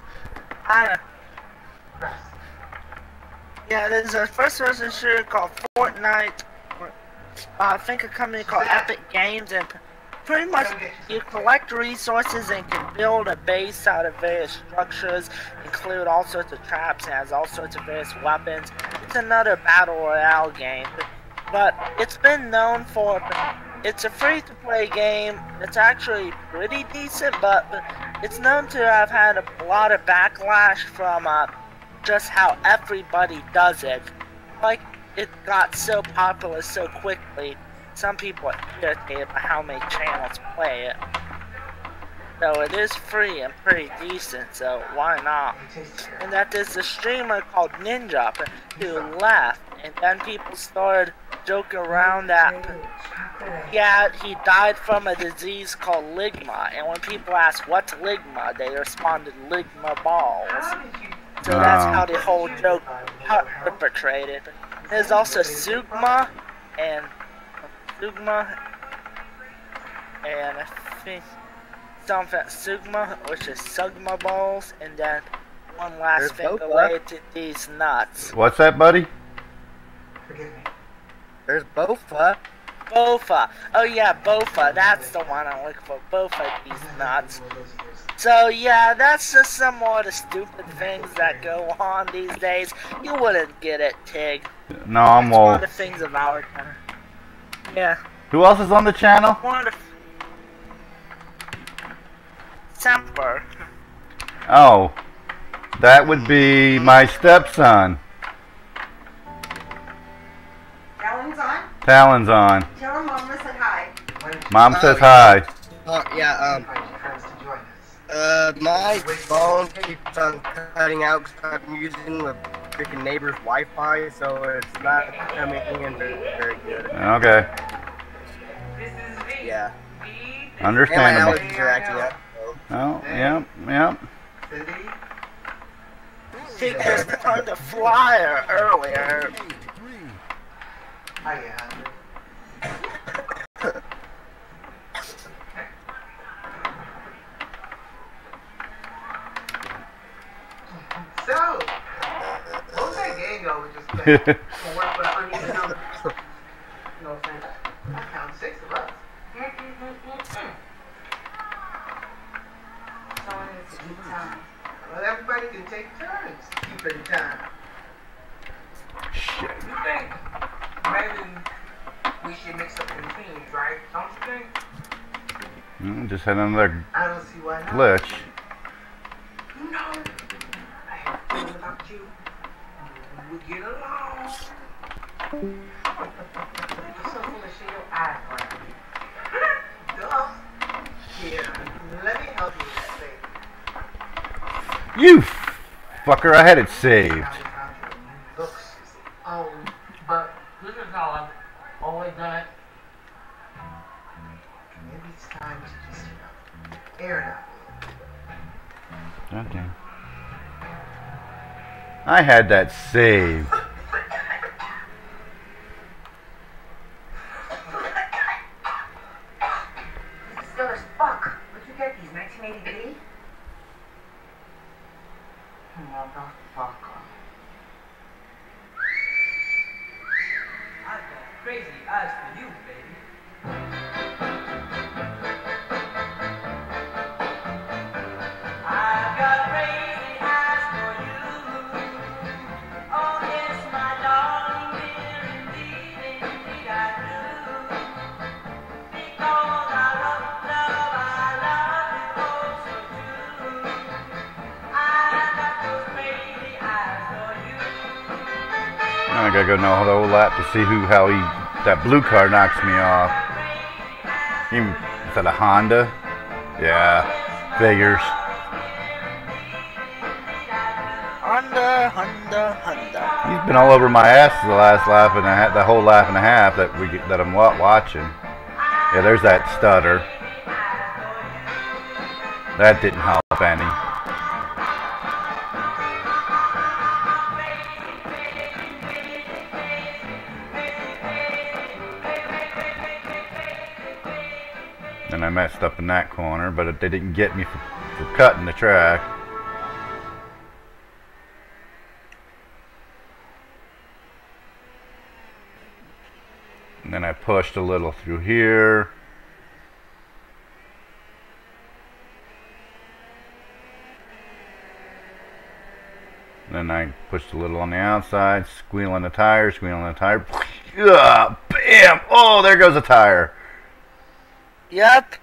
Yeah, there's a first-person shooter called Fortnite. I think a company called Epic Games, and pretty much you collect resources and can build a base out of various structures, include all sorts of traps, and has all sorts of various weapons. It's another battle royale game, but it's been known for, it's a free-to-play game. It's actually pretty decent, but it's known to have had a lot of backlash from just how everybody does it. Like, it got so popular so quickly, some people are irritated by how many channels play it. So it is free and pretty decent, so why not? And that there's a streamer called Ninja who left, and then people started joke around that he died from a disease called ligma, and when people ask what's ligma, they responded ligma balls. So that's how the whole joke perpetrated. There's also Sugma, and I think something Sugma, which is Sugma balls, and then one last thing related to these nuts. What's that, buddy? Forgive me. There's Bofa. Bofa. Oh yeah, Bofa. That's the one I'm looking for. Bofa, these nuts. So yeah, that's just some more of the stupid things that go on these days. You wouldn't get it, Tig. No, I'm One old. of the things of our time. Yeah. Who else is on the channel? One of the... Semper. Oh, that would be my stepson. Talon's on? Talon's on. Tell him Mama said hi. Mom says hi. My phone keeps on cutting out because I'm using the freaking neighbor's Wi-Fi, so it's not coming in very good. Okay. Yeah. Understandable. And my allergies are acting up. Oh, yep. He just turned a flyer earlier. So, what was that game y'all were just playing? Work with an uneven number. No offense. I count 6 of us. Someone needs to keep time. Well, everybody can take turns keeping time. Shit. You think maybe we should mix up the teams, right? Don't you think? Just had another I don't see why not. glitch. You know, I have a feeling about you. We get along. You're so full of shit, your eyes are. Duh. Here, let me help you with that thing. You fucker, I had it saved. But this is how I've always done it. Maybe it's time to just, air it out. Okay. I had that saved. Still as fuck. Where'd you get these? 1983? Motherfucker. I've got crazy eyes for you, baby. I've got crazy eyes for you. Oh yes, my darling, dear, indeed I do. Because I love you oh so true. I've got those crazy eyes for you. I gotta go know the whole lap to see how that blue car knocks me off. Is that a Honda? Yeah, figures. Honda. He's been all over my ass the last lap and a half, the whole lap and a half that I'm watching. Yeah, there's that stutter. That didn't help any. And I messed up in that corner, but they didn't get me for cutting the track. And then I pushed a little through here. Then I pushed a little on the outside, squealing the tire. Bam! Oh, there goes a tire. Yep.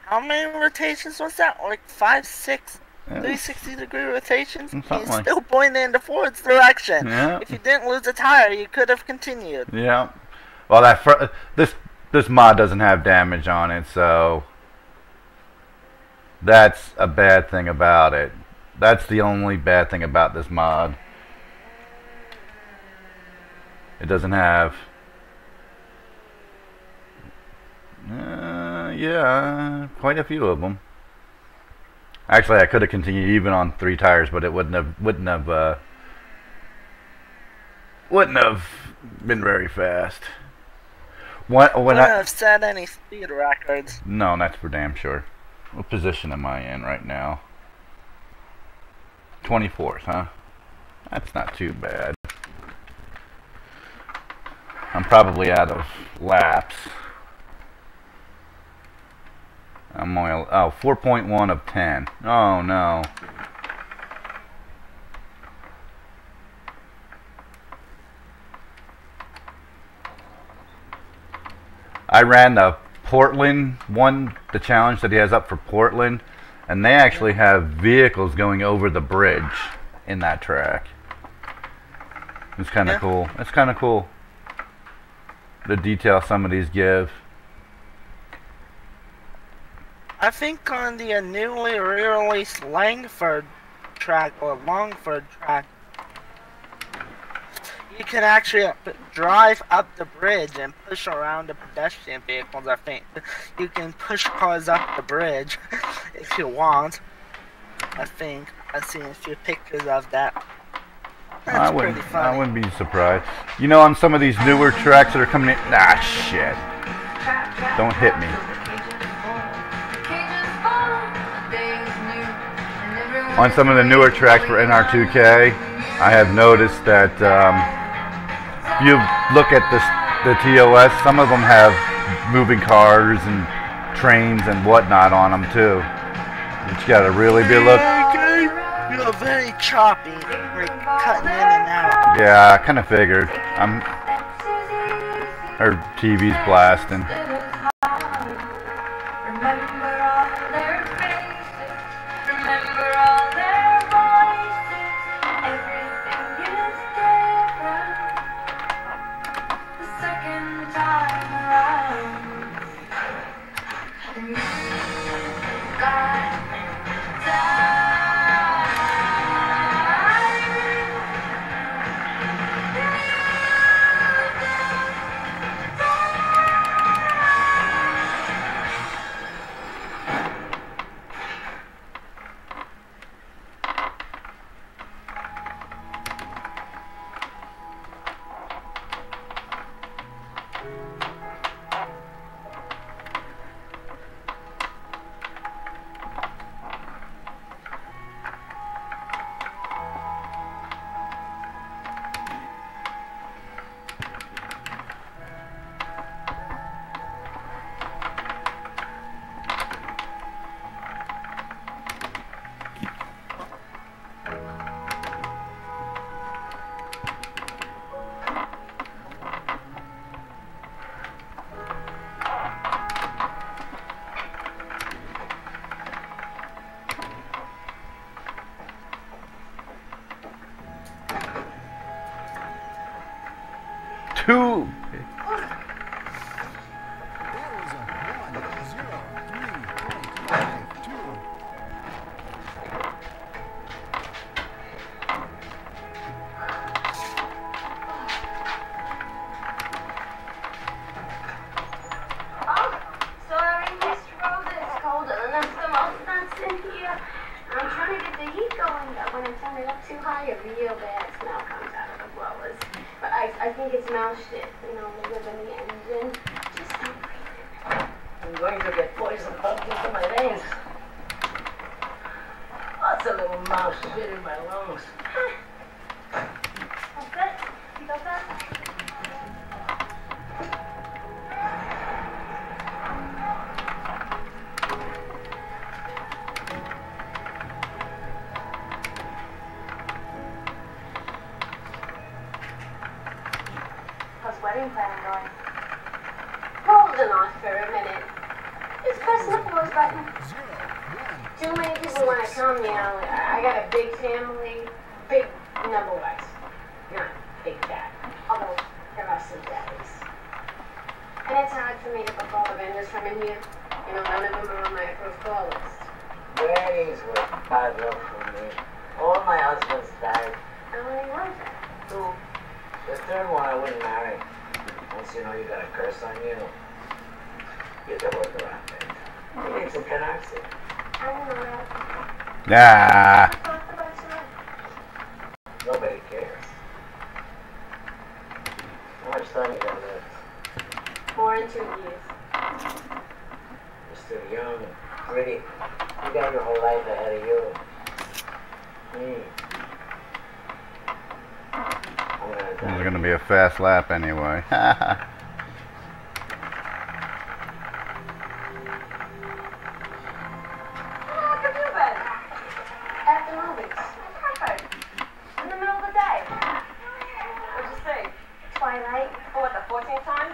How many rotations was that? Like 5, 6, 360-degree rotations? He's still pointing in the forward direction. Yeah. If you didn't lose a tire, you could have continued. Yeah. Well, this mod doesn't have damage on it, so that's a bad thing about it. That's the only bad thing about this mod. It doesn't have... yeah, quite a few of them. Actually, I could have continued even on 3 tires, but it wouldn't have been very fast. Wouldn't have set any speed records. No, that's for damn sure. What position am I in right now? 24th, huh? That's not too bad. I'm probably out of laps. I'm only, 4.1 of 10. Oh no. I ran the Portland one, the challenge that he has up for Portland, and they actually have vehicles going over the bridge in that track. It's kind of cool. It's kind of cool. The detail some of these give. I think on the newly released Langford track, or Longford track, you can actually drive up the bridge and push around the pedestrian vehicles, I think. You can push cars up the bridge if you want. I think. I've seen a few pictures of that. That's pretty funny. I wouldn't be surprised. You know, on some of these newer tracks that are coming in... Ah, shit. Don't hit me. On some of the newer tracks for NR2K, I have noticed that if you look at the TOS, some of them have moving cars and trains and whatnot on them too. But you gotta really be looking. You're very choppy, like cutting in and out. Yeah, I kind of figured. Her TV's blasting. Two. I think it's moused it, you know, the rhythm in the engine. Just stop breathing. I'm going to get poison pumped into my veins. Lots of little mouse shit in my lungs. That's good. You got that? Wedding planning going. Holding off for a minute. Just pressing the pause button. Too many people want to come, you know. I got a big family, big number-wise. Not big dad. Although there are some daddies. And it's hard for me to book all the vendors from in here. You know, none of them are on my approved call list. Weddings were bad luck for me. All my husbands died. How many was it? 2. The third one I wouldn't marry. Once you know you got a curse on you, you can work around it. You need some peroxide. I don't know that. Ah. Talk about tonight. Nobody cares. How much time you got left? 4 and 2 years. You're still young, pretty. You got your whole life ahead of you. It's gonna be a fast lap anyway. At the movies. Perfect. In the middle of the day. What'd you see? Twilight. Oh, what, the 14th time?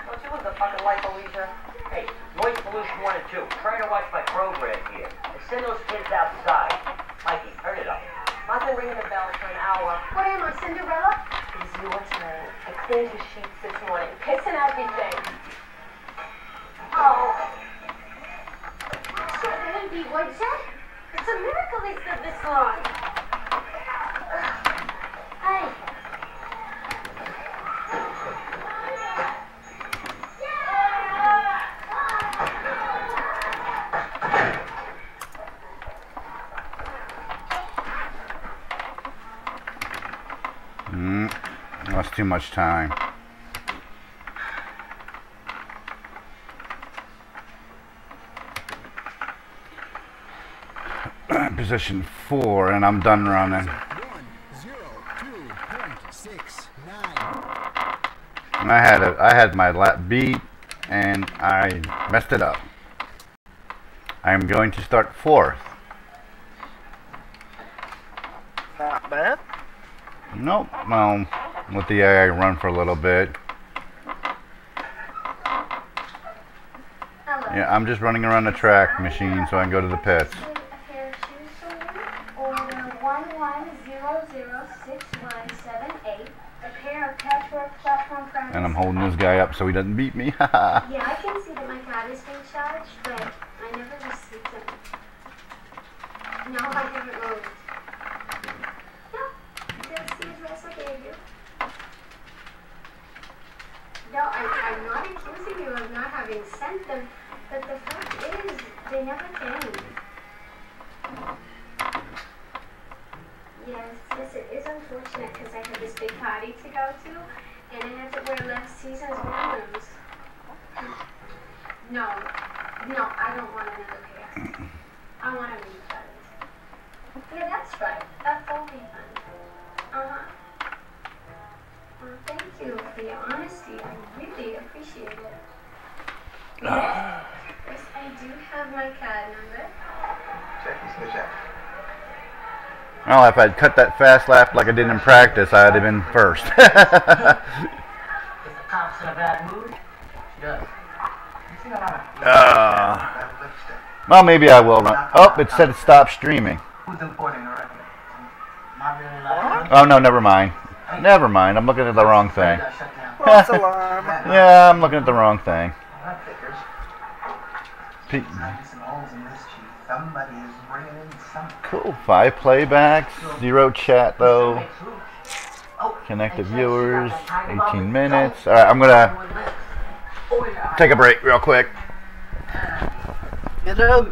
Don't you lose the fucking life, Alicia? Hey, noise pollution 1 and 2. Try to watch my program here. Send those kids outside. Mikey, turn it up. I've been ringing the bell for an hour. What am I, Cinderella? It's your turn. I cleaned your sheets this morning. Piss and everything. Oh. Shit, baby, what'd you? It's a miracle they lived this long. Hey. That's too much time. Position 4, and I'm done running. 1:02.69. I had my lap beat, and I messed it up. I am going to start 4th. Not bad. Nope. Well, let the AI run for a little bit. Hello. Yeah, I'm just running around the track machine so I can go to the pits. A pair of shoes for you. Order 11006178. A pair of patchwork platform frames. And I'm holding this guy up so he doesn't beat me. Yeah, I can see that my card is being charged, but I never received it. No, I haven't moved. No, that's the address I gave you. No, I'm not accusing you of not having sent them, but the fact is, they never came. Yes, it is unfortunate because I had this big party to go to, and I had to wear last season's ornaments. No, I don't want another pair. I want a refund. Yeah, that's right. That's all refund. Uh-huh. Well, thank you for your honesty. I really appreciate it. Yes, I do have my card number. Jackie's no Jack. Well, if I'd cut that fast lap like I did in practice, I'd have been first. Is the cops in a bad mood? She does. Well, maybe I will run. Oh, it said stop streaming. Who's importing the record? Not really like Oh, no, never mind. Never mind. I'm looking at the wrong thing. False alarm. Yeah, I'm looking at the wrong thing. That figures. Pe- Some holes in this cheese. Somebody is bringing in something. Cool. 5 playbacks, 0 chat though. Connected viewers, 18 minutes. Alright, I'm gonna take a break real quick. Get out.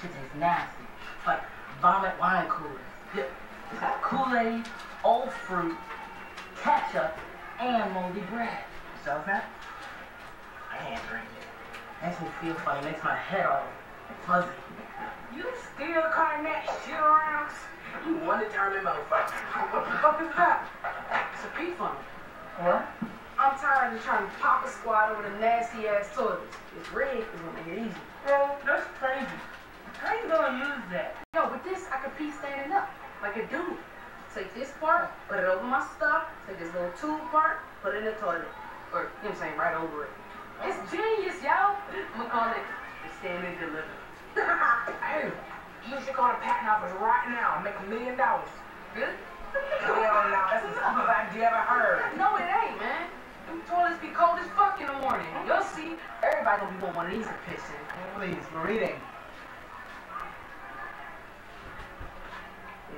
Shit is nasty. It's like vomit wine coolers. It's got Kool-Aid, old fruit, ketchup, and moldy bread. Sells that? I can't drink it. Makes me feel funny. Makes my head all fuzzy. You still carting that shit around? You one determined motherfucker. What the fuck is that? It's a pee funnel. What? I'm tired of trying to pop a squat over the nasty ass toilets. It's red, it's gonna make it easy. Bro, that's crazy. How you gonna use that? No, with this, I could pee standing up, like a dude. Take this part, put it over my stuff, take this little tube part, put it in the toilet. Or, you know what I'm saying, right over it. It's genius, y'all. I'm gonna call it the stand and deliver. Hey, you should call the patent office right now and make $1 million. Good? Hell no, that's the stupidest idea I ever heard. No, it ain't, man. Them toilets be cold as fuck in the morning. You'll see. Everybody gonna be want one of these to piss in. Please, we're reading.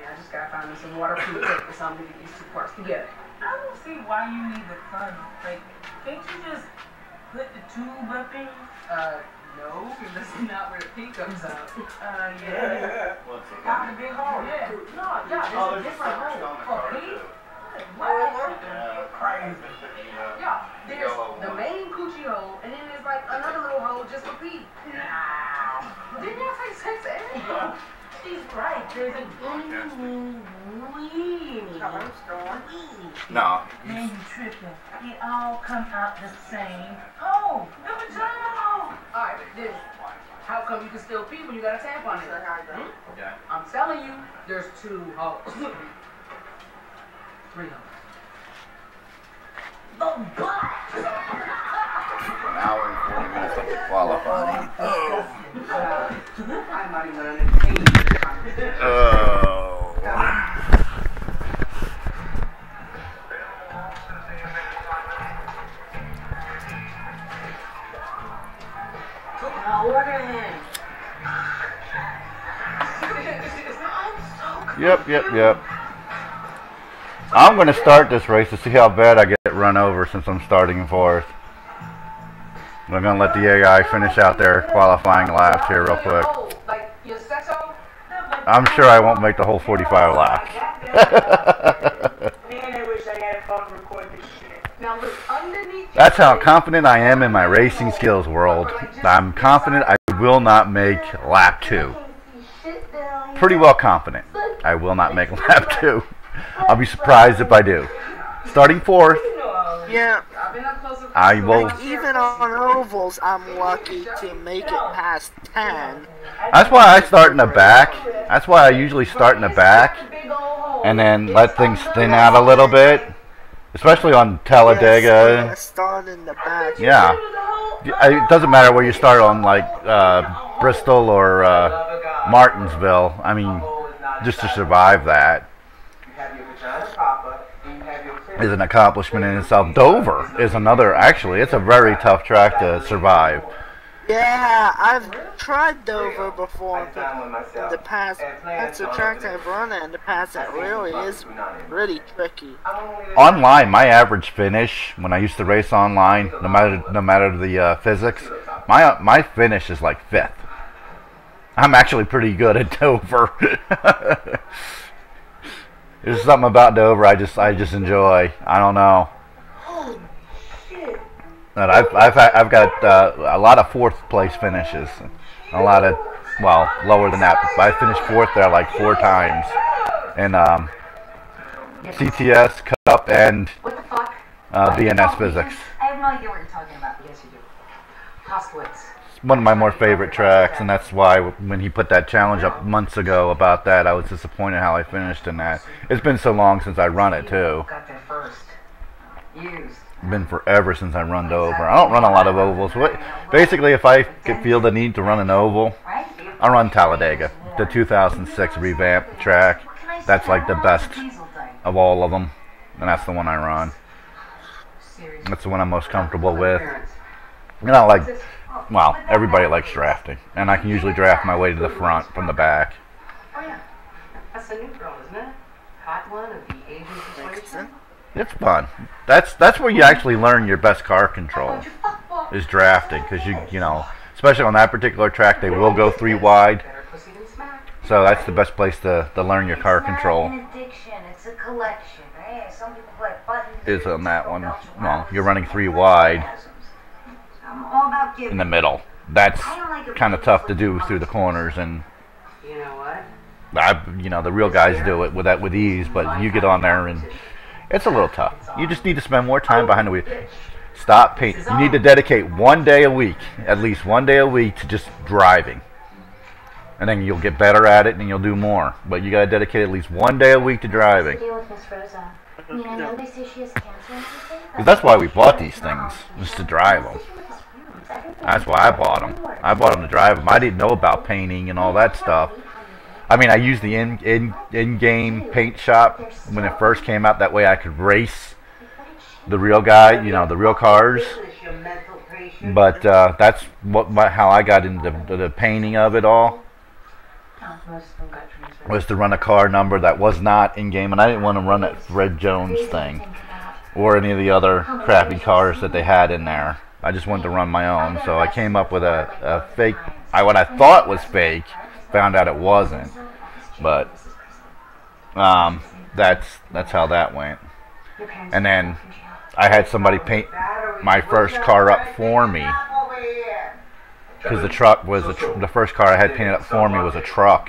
Yeah, I just gotta find me some waterproof tape or something to get these two parts together. I don't see why you need the thumb. Like, can't you just put the tube up in? No, this is not where the pee comes out. Yeah. Got the big hole. Yeah. No, yeah, there's a different hole. For pee? What? Crazy. Yeah, there's the main coochie hole, and then there's like another little hole just for pee. Nah. Didn't that say sex ed? She's right. There's a No. Man, you tripping. It all come out the same hole. The vagina hole. Alright, this. How come you can still pee when you got a tampon in it? Yeah. I'm telling you, there's 2 holes. 3 holes. The butt. An hour and 40 minutes to qualify. I'm not even entertaining this conversation. Yep. I'm going to start this race to see how bad I get run over since I'm starting 4th. I'm going to let the AI finish out their qualifying laps here real quick. I'm sure I won't make the whole 45 laps. That's how confident I am in my racing skills world. I'm confident I will not make lap 2. Pretty well confident I will not make lap 2. I'll be surprised if I do. Starting 4th. Yeah. I will. Like, even on ovals, I'm lucky to make it past 10. That's why I start in the back. That's why I usually start in the back and then let things thin out a little bit. Especially on Talladega. Yeah, start in the back. Yeah. It doesn't matter where you start on, like Bristol or Martinsville. I mean, just to survive that is an accomplishment in itself. Dover is another, actually, it's a very tough track to survive. Yeah, I've tried Dover before, but in the past, that's a track I've run in the past that really is really tricky. Online, my average finish, when I used to race online, no matter the physics, my finish is like 5th. I'm actually pretty good at Dover. There's something about Dover I just enjoy. I don't know. But I've got a lot of 4th place finishes, a lot of, well, lower than that. But I finished 4th there like 4 times in CTS Cup and BNS Physics. I have no idea what you're talking about. Yes, you do. Hospitals. It's one of my more favorite tracks, and that's why when he put that challenge up months ago about that, I was disappointed how I finished in that. It's been so long since I run it too. Got there first. Used. Been forever since I run Dover. I don't run a lot of ovals. Basically, if I could feel the need to run an oval, I run Talladega, the 2006 revamped track. That's like the best of all of them, and that's the one I run. That's the one I'm most comfortable with. You know, like, well, everybody likes drafting, and I can usually draft my way to the front from the back. Oh yeah, that's a new girl, isn't it? Hot one of the Asian situation. It's fun. That's where you actually learn your best car control, is drafting, because you know, especially on that particular track, they will go 3 wide. So that's the best place to learn your car control. It's not an addiction, it's a collection. Hey, some people play buttons. Is on that one. Well, you're running 3 wide I'm all about giving. in the middle. That's kind of tough to do through the corners, and You know what? you know, the real guys do it with ease, but you get on there and it's a little tough. You just need to spend more time behind the wheel. Stop painting. You need to dedicate 1 day a week, at least 1 day a week, to just driving. And then you'll get better at it and you'll do more. But you got to dedicate at least 1 day a week to driving. Deal with Miss Rosa. I mean, I know they say she has cancer and everything. 'Cause that's why we bought these things, just to drive them. That's why I bought them. I bought them to drive them. I didn't know about painting and all that stuff. I mean, I used the in-game paint shop when it first came out. That way I could race the real guy, you know, the real cars. But that's how I got into the painting of it all. was to run a car number that was not in game, and I didn't want to run that Fred Jones thing or any of the other crappy cars that they had in there. I just wanted to run my own, so I came up with a fake, what I thought was fake, found out it wasn't, but that's how that went. And then I had somebody paint my first car up for me, because the truck was the first car I had painted up for me was a truck,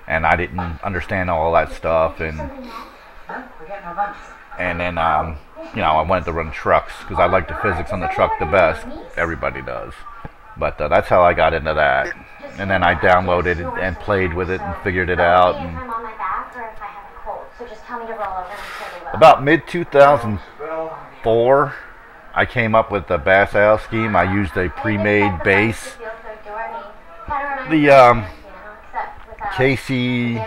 and I didn't understand all that stuff, and then you know, I wanted to run trucks because I like the physics on the truck the best. Everybody does, but that's how I got into that. And then I downloaded it and played with it and figured it out. And about mid 2004, I came up with the bass owl scheme. I used a pre-made base. The Casey,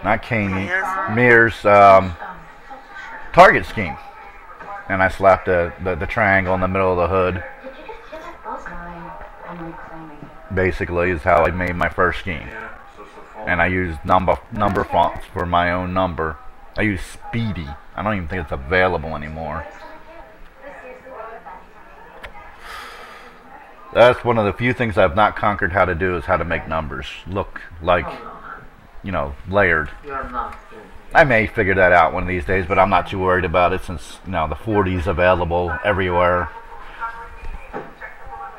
not Caney, Mears target scheme, and I slapped the triangle in the middle of the hood. Basically, is how I made my first scheme, and I used number fonts for my own number. I used Speedy. I don't even think it's available anymore. That's one of the few things I've not conquered how to do, is how to make numbers look like, you know, layered. I may figure that out one of these days, but I'm not too worried about it since, you know, the 40's available everywhere.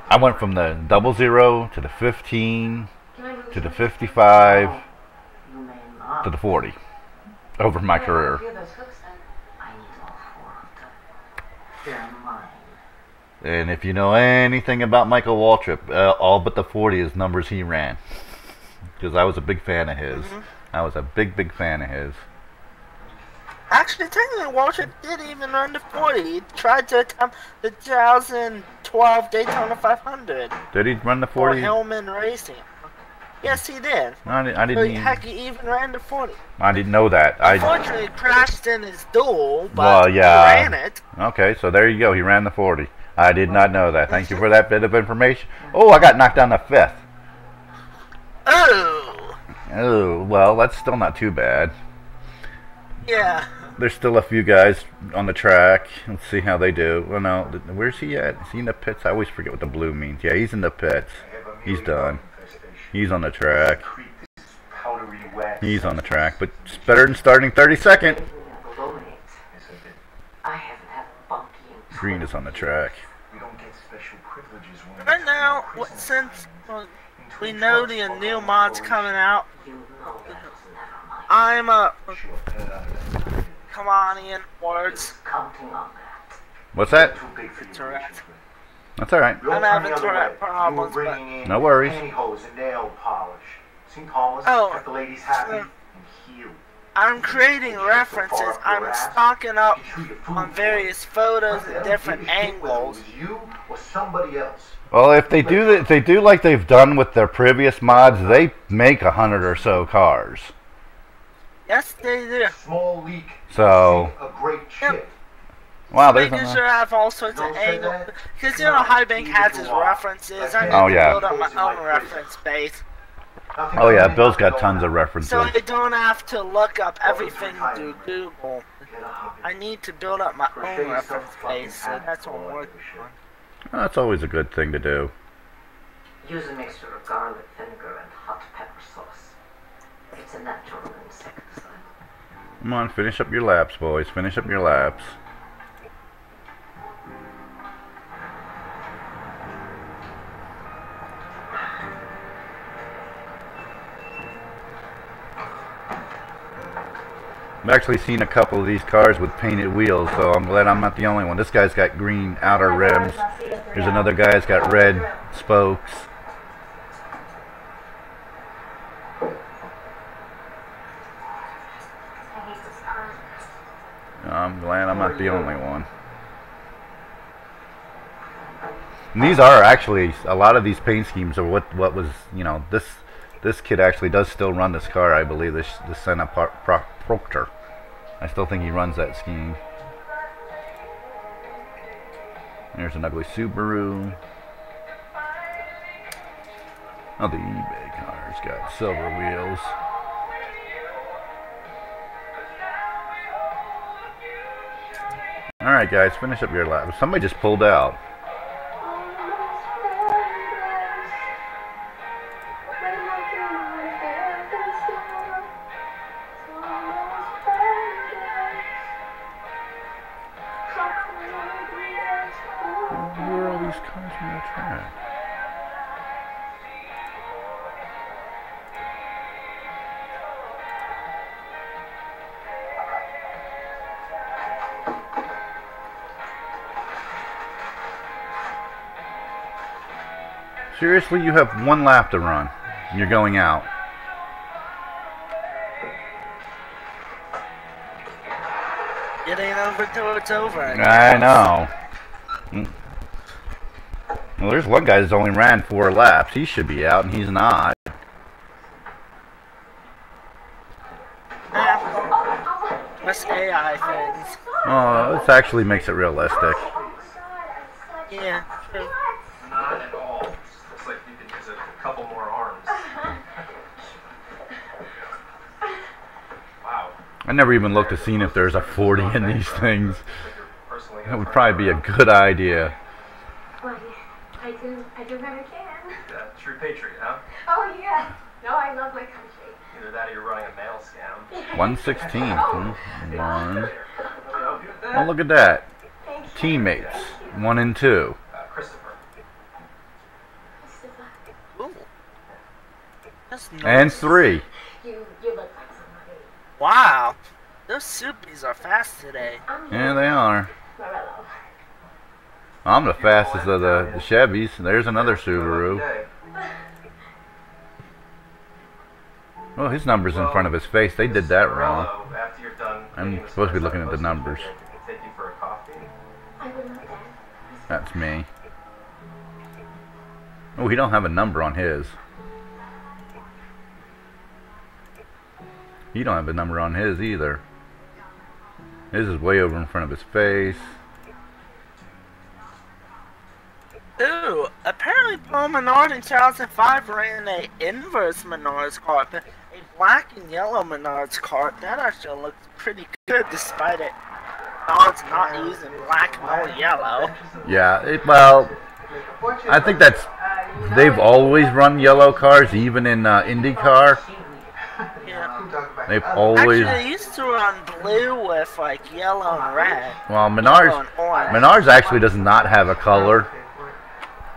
I went from the 00 to the 15 to the 55 to the 40 over my career. And if you know anything about Michael Waltrip, all but the 40 is numbers he ran, because I was a big fan of his. I was a big fan of his. Actually, technically, Waltrip did even run the 40. He tried to attempt the 2012 Daytona 500. Did he run the 40? For Hillman Racing. Yes, he did. I didn't. Heck, he even ran the 40. I didn't know that. Unfortunately, it crashed in his duel, but well, yeah. he ran it. Okay, so there you go. He ran the 40. I did not know that. Thank you for that bit of information. Oh, I got knocked down to 5th. Oh. Oh, well, that's still not too bad. Yeah. There's still a few guys on the track. Let's see how they do. Well, no, where's he at? Is he in the pits? I always forget what the blue means. Yeah, he's in the pits. He's done. He's on the track. He's on the track, but it's better than starting 32nd. Green is on the track. Right now, since we know the new mods coming out, I'm come on, Ian. Words. What's that? Tourette. That's all right. I'm having Tourette problems, but no worries. Oh, I'm creating references. I'm stocking up on various photos and different angles. Well, if they do like they've done with their previous mods, they make 100 or so cars. Yes, they do. Small leak. So. A great chip. Wow, there's making sure I have all sorts of angles, because you know High Bank has his references. I need to build up my own reference base. Oh yeah, Bill's got tons of references. So I don't have to look up everything through Google. I need to build up my own reference base, so that's what I'm working on. Well, that's always a good thing to do. Use a mixture of garlic, vinegar, and hot pepper sauce. It's a natural insecticide. Come on, finish up your laps, boys. Finish up your laps. I've actually seen a couple of these cars with painted wheels, so I'm glad I'm not the only one. This guy's got green outer rims. There's another guy that's got red spokes. I'm glad I'm not the only one. And these are actually, a lot of these paint schemes are what was, you know, this kid actually does still run this car, I believe, this Senna Proctor. I still think he runs that scheme. There's an ugly Subaru. Oh, the eBay car's got silver wheels. Alright guys, finish up your lap. Somebody just pulled out. Where are all these cars on the track? Seriously, you have one lap to run. And you're going out. It ain't over till it's over. I know. Well, there's one guy that's only ran 4 laps. He should be out, and he's not. What's AI things? Oh, this actually makes it realistic. Yeah, true. Not at all. Looks like you could use a couple more arms. Wow. I never even looked to see if there's a 40 in these things. That would probably be a good idea. Well, I do better can. True patriot, huh? Oh yeah. No, I love my country. Either that or you're running a mail scam. 116. One. Oh, look at that. Teammates. 1 and 2. Christopher. Ooh. That's nice. And 3. You look like somebody. Wow. Those Suppies are fast today. Yeah, they are. I'm the fastest of the Chevys. There's another Subaru. Oh, his number's in front of his face. They did that wrong. I'm supposed to be looking at the numbers. That's me. Oh, he don't have a number on his. He don't have a number on his either. His is way over in front of his face. Ooh, apparently Paul Menard in 2005 ran a inverse Menards cart, a black and yellow Menards cart. That actually looks pretty good despite it. Menards not using black nor yellow. Yeah, well, I think that's, they've always run yellow cars, even in IndyCar. Yeah. They've always... Actually, they used to run blue with like yellow and red. Well, Menards actually does not have a color.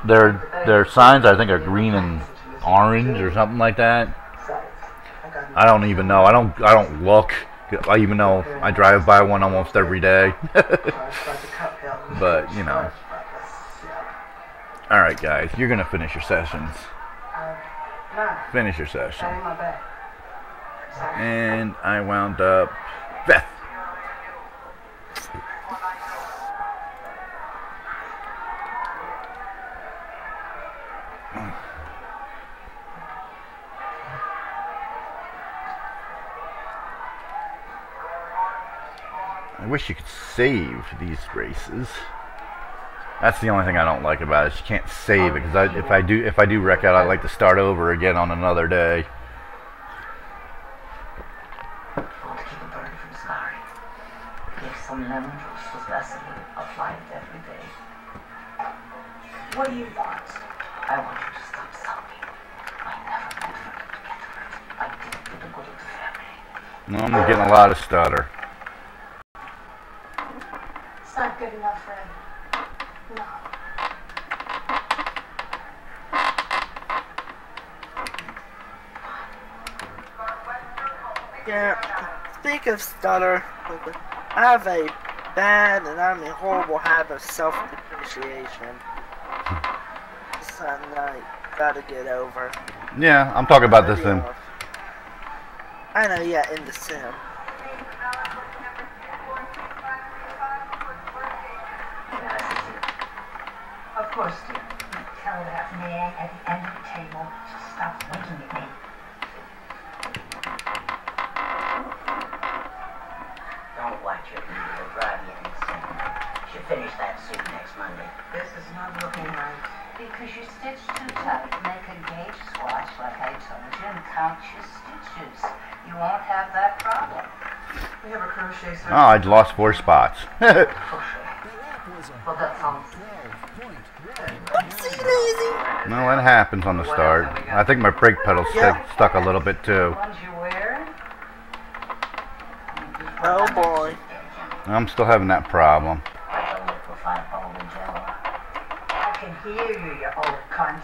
Their signs, I think, are green and orange or something like that. I don't even know. I don't look. Even though I drive by one almost every day. But you know. All right, guys, you're gonna finish your sessions. Finish your session. And I wound up 5th. I wish you could save these races. That's the only thing I don't like about it. Is you can't save it because if I do wreck out, I'd like to start over again on another day. To keep a bird from scarring, give some lemon juice with Vaseline. Apply it every day. What do you want? I want you to stop sulking. I never meant for you to get hurt. I did it for the good of the family. No, I'm getting a lot of stutter. It's not good enough, Fred. No. Yeah, speak of stutter, I have a bad and I mean horrible habit of self-depreciation. Something I gotta get over. Yeah, I'm talking about this in. I know, yeah, in the sim. Of course, dear. Tell that man at the end of the table to stop winking at me. Don't watch her eat. It'll drive you insane. She'll finish that suit next Monday. This is not looking right. Because you stitched too tight. Make a gauge swatch count your stitches. You won't have that problem. We have a crochet circle. Oh, I'd lost 4 spots. Well, that sounds... No, that happens on the start. I think my brake pedal stuck a little bit too. Ones you wear? Oh boy. I'm still having that problem. Like a liquefied bowl of jello. I can hear you, you old cunt.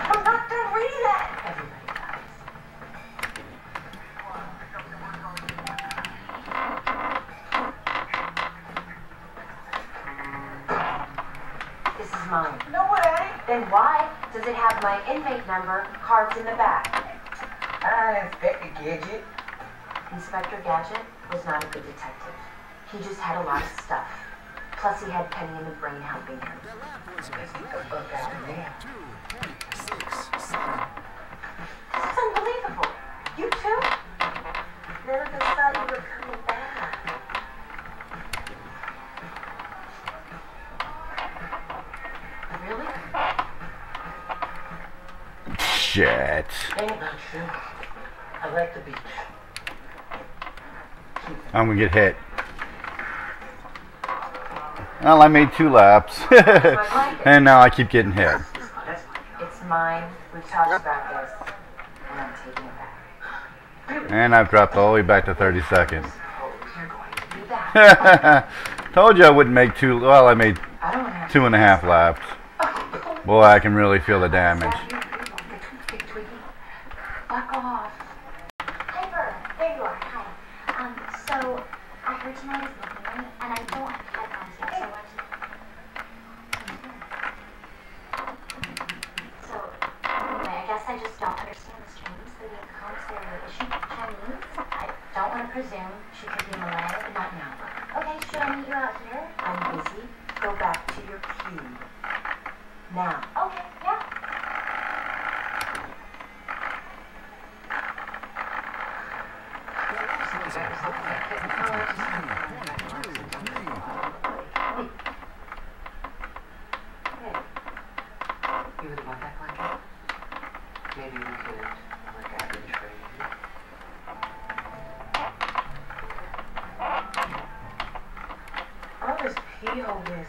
I'm not gonna read that! Everybody This is mine. No, it ain't. Then why does it have my inmate number carved in the back? I Inspector Gadget. Inspector Gadget was not a good detective. He just had a lot of stuff. Plus he had Penny in the brain helping him. Let's get the fuck out of there. This is unbelievable. You too? None of us thought you were coming back. Really? Shit. Ain't about you. I like the beach. I'm gonna get hit. Well, I made 2 laps. And now I keep getting hit. It's mine. We've talked about this. And I'm taking it back. And I've dropped all the way back to 30 seconds. You're going to do that. Told you I wouldn't make 2. Well, I made I don't have 2.5 laps. Boy, I can really feel the damage. Fuck off. Piper, there you are. Hi. So I heard tonight is movie night, and I don't have headphones yet, so watch. So anyway, I guess I just don't understand the streams. The Vietcong's there. Is she Chinese? I don't want to presume. She could be Malay, but not now. Okay, should I meet you out here? I'm busy. Go back to your cube. Now. Okay, yeah. You would want that blanket? Maybe we could work out and trade. All this pee-hole business.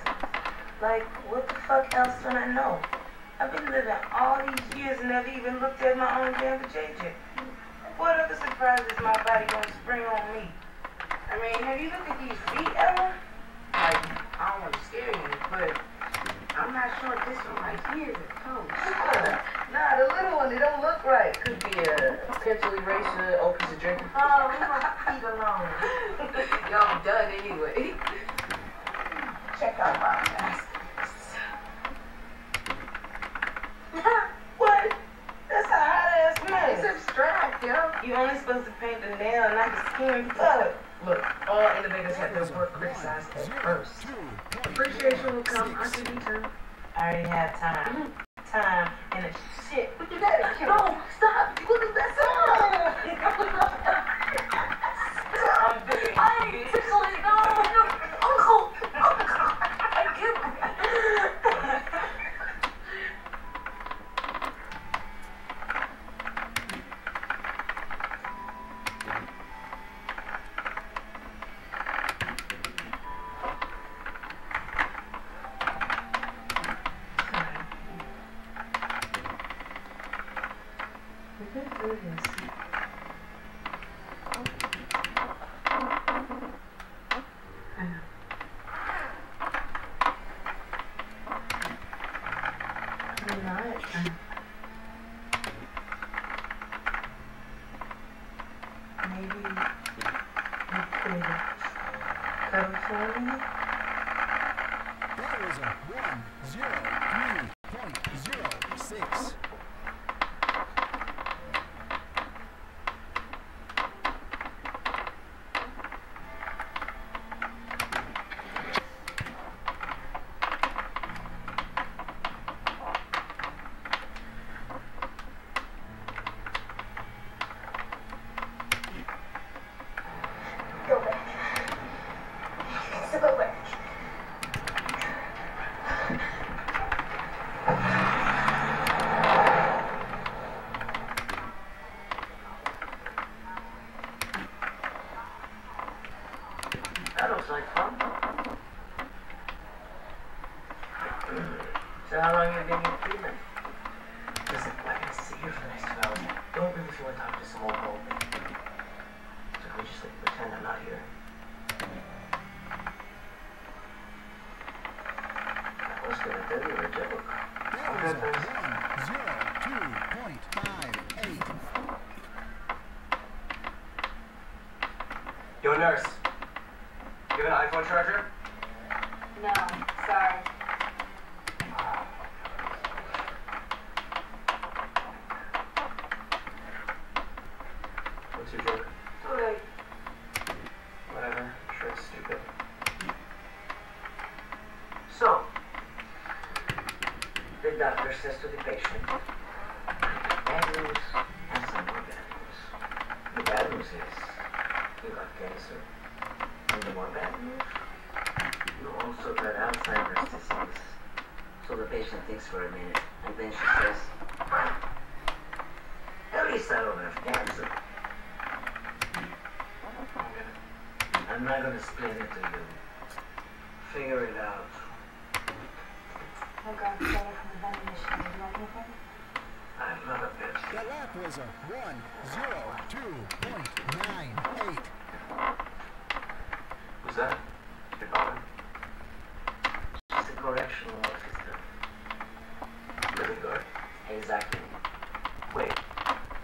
Like, what the fuck else do I know? I've been living all these years and never even looked at my own damn vajayjay. What other surprises my body gonna spring on me? I mean, have you looked at these feet ever? Like, I don't want to scare you, but I'm not sure if this one right here is a toe. Nah, the little one, they don't look right. Could be a pencil eraser or piece of drinking. Oh, leave my feet alone. Y'all done anyway. Check out my bastards. What? That's a hot-ass man. It's abstract, yo. You only supposed to paint the nail, not the skin color. Look, all innovators have their work criticized at first. Appreciation will come after you turn. I already have time. Time and a shit. But you gotta kill. No, stop. Look at that song. I'm big. Hey, seriously, no. Uncle. I can't. That was a 103.06. if you want to talk to some old girl. So can we just like pretend I'm not here? I was gonna tell you a joke. That was a 102.58. Yo, nurse. You have an iPhone charger? No, sorry. What's your joke? Too late. Whatever. I'm sure it's stupid. So, the doctor says to the patient, bad news and some more bad news. The bad news is you got cancer. And the more bad news, you also got Alzheimer's disease. So the patient thinks for a minute, and then she says, at least I don't have cancer. I'm not gonna explain it to you. Figure it out. I got the data from the vending machine. Did you like anything? I'm not a bitch. The lap was a 102.98. Who's that? Your father? Just a correctional officer. Really good. Exactly. Wait.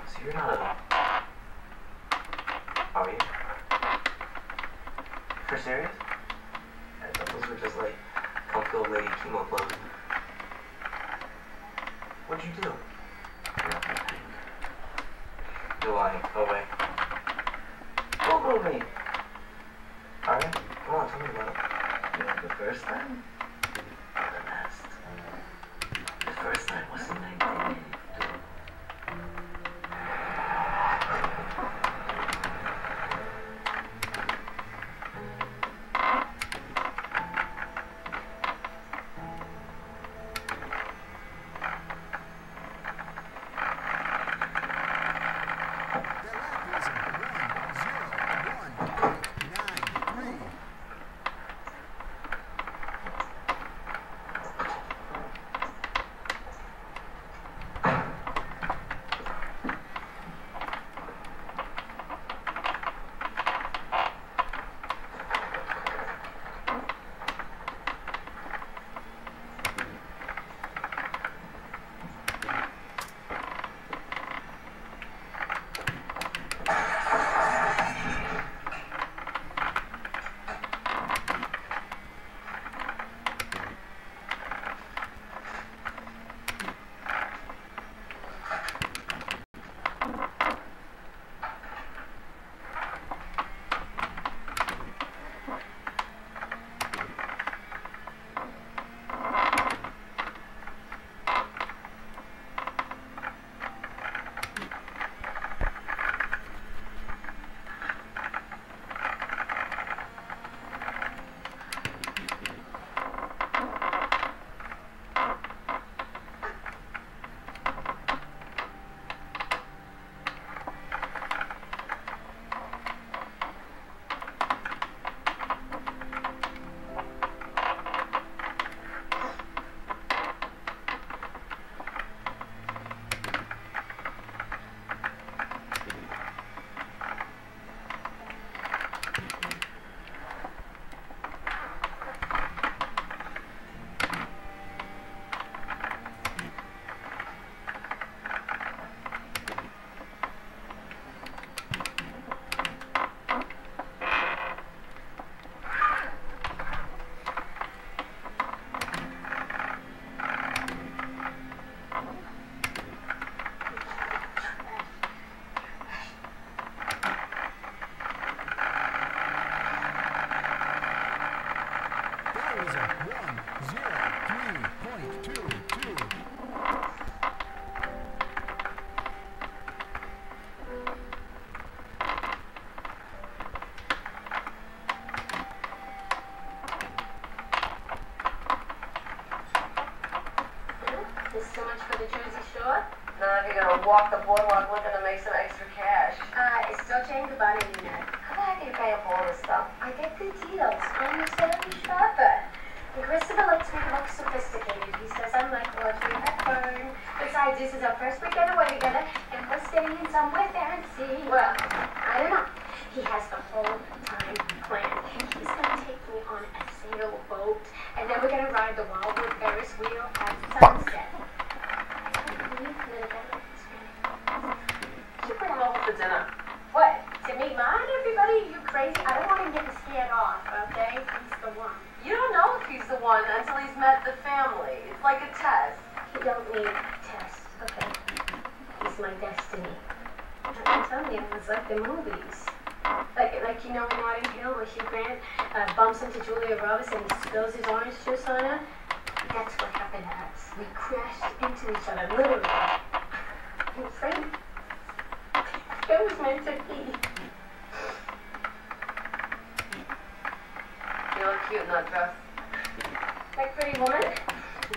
So you're not a... Are you? For serious? I thought those were just like comfortable lady chemo clothes. What'd you do? You're lying. Oh wait. Google me. Alright, come on, tell me about it. You know the first time? Or the last? The first time was in 1982. The lap was a 101.93. That was a 103.22. This is so much for the Jersey Shore? Now if you're gonna walk the boardwalk looking to make some extra cash. It's Dolce & Gabbana, you know. How do you pay for all this stuff? I get good deals. I'm a savvy shopper. And Christopher likes me to look sophisticated. He says I'm like Audrey Hepburn. But Besides, this is our first weekend away together, and we're staying somewhere fancy. Well, I don't know. He has the whole time planned. He's gonna take me on a sailboat, and then we're gonna ride the Wildwood Ferris wheel at sunset. Super home for dinner. What? To meet mine, everybody? You crazy? I don't want him getting scared off, okay? He's the one. You don't know if he's the one until he's met the family. It's like a test. You don't need tests, okay? He's my destiny. I'm telling you, it's like the movies. Like you know in Notting Hill where Hugh Grant bumps into Julia Roberts and he spills his orange juice on her? That's what happened to us. We crashed into each other, literally. And Frank, it was meant to be. You look cute in that dress. Like Pretty Woman?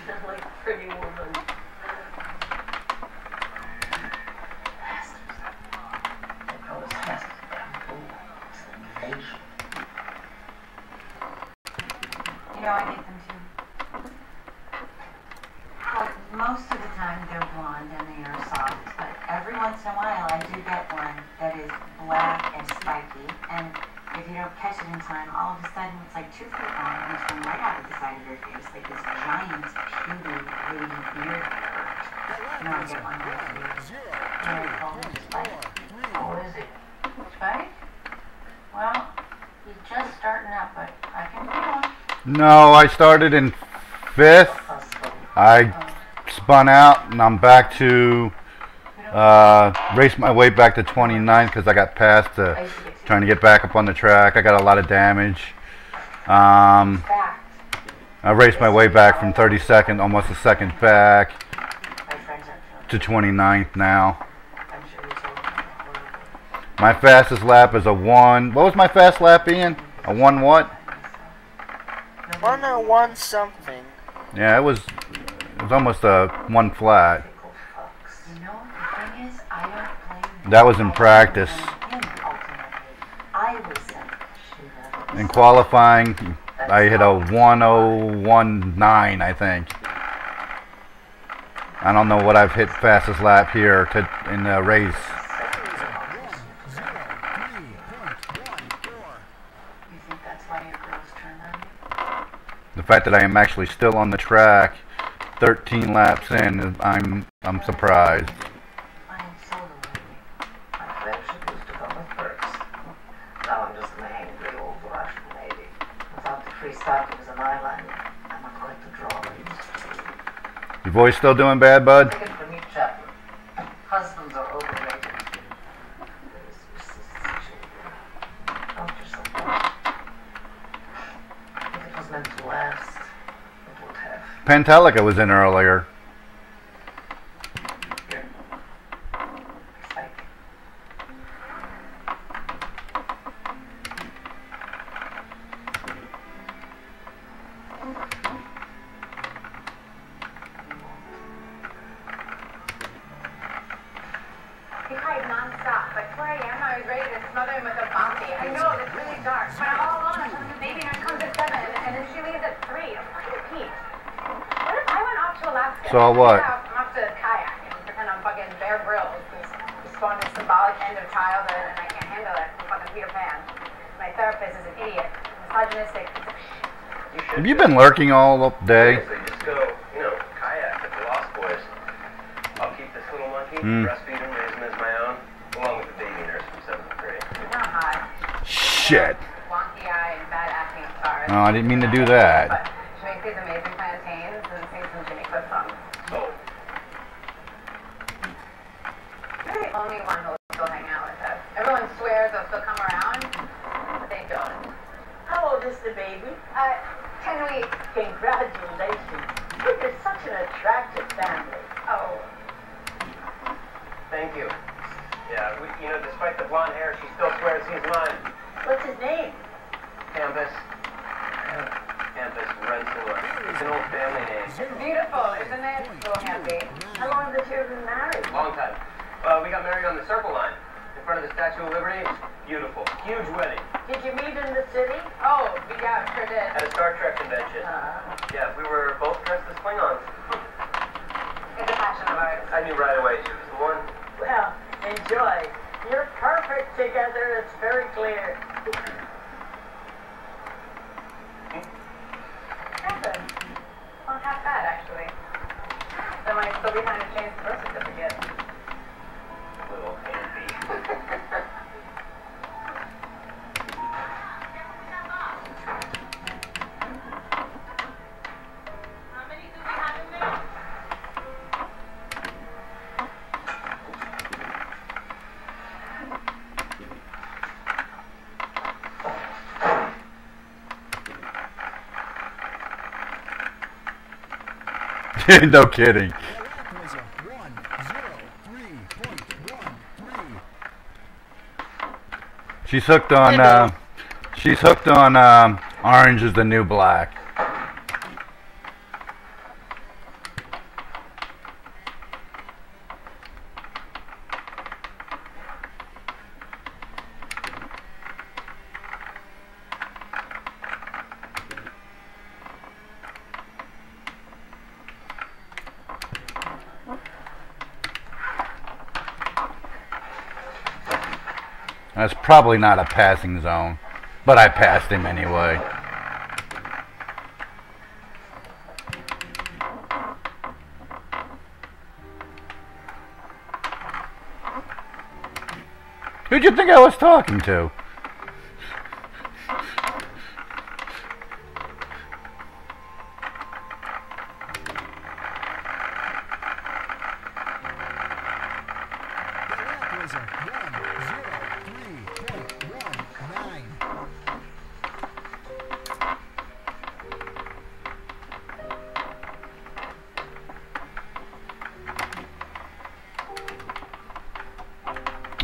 Not like Pretty Woman. You know, I get them too. Well, most of the time they're blonde and they are soft, but every once in a while I do get one that is black and spiky, and if you don't catch it in time, all of a sudden it's like 2 feet long and it's from right out of the side of your face, like this giant, puny, wavy beard. You know, I get one like this. Very cold and spiky. Oh, is it? Spike? Well, he's just starting up, but I can feel him. No, I started in 5th. I spun out and I'm back to race my way back to 29th because I got past trying to get back up on the track. I got a lot of damage. I raced my way back from 32nd, almost a second back, to 29th now. My fastest lap is a 1. What was my fast lap, Ian? A 1 what? 101 something. Yeah, it was almost a 1 flat. You know, the thing is, I don't blame That was in practice. I was In qualifying, I hit a 1019, I think. I don't know what I've hit fastest lap here in the race. You think that's why your girls turned on you? The fact that I am actually still on the track 13 laps in, I'm surprised. I am so lonely. My friendship used to come with perks. Now I'm just an angry old Russian lady. Without the free stockings and eyeliner, I'm not quite the drawings. Your voice still doing bad, bud? Take it from me, Chapman. Husbands are overrated. Don't yourself down. If it was meant to last, it would have. Pantelica was in earlier. Here. Psych. He cried non-stop. By 4 a.m. I was ready to smother him with a bombay. I know, it's really dark. But I'm all alone. The baby nurse comes at 7, and then she leaves at 3. I'm fucking peeved. What if I went off to Alaska? So what? I'm off to kayak and pretend I'm fucking Bear Grylls. This spawned a symbolic end of childhood, and I can't handle it. I'm fucking Peter Pan. My therapist is an idiot. Misogynistic. Have you been lurking all up day? So you just go, kayak with the Lost Boys. I'll keep this little monkey, breastfeed him, raise him as my own, along with the baby nurse from 7th grade. He's not hot. Shit. Wonky eye and bad acne scars. Oh, I didn't mean to do that. But she makes these amazing plantains and sings some Jimmy Cliff songs. Oh. You're the only one who'll still hang out with us. Everyone swears they'll still come around, but they don't. How old is the baby? 10 weeks. Congratulations. You're such an attractive family. Oh. Thank you. Yeah, despite the blonde hair, she still swears he's mine. What's his name? Campus Rensselaer. It's an old family name. It's beautiful, isn't it? So happy. How long have the children married? Long time. We got married on the Circle Line, in front of the Statue of Liberty. Beautiful. Huge wedding. Did you meet in the city? Oh, yeah, sure did. At a Star Trek convention. Yeah, we were both dressed as Klingons. It's a passion of ours. I knew right away she was the one. Well, enjoy. You're perfect together, it's very clear. Good. Well, half bad, actually. There might still be time to change the birth certificate. Little handy. No kidding. She's hooked on. She's hooked on. Orange is the new black. That's probably not a passing zone, but I passed him anyway. Who'd you think I was talking to?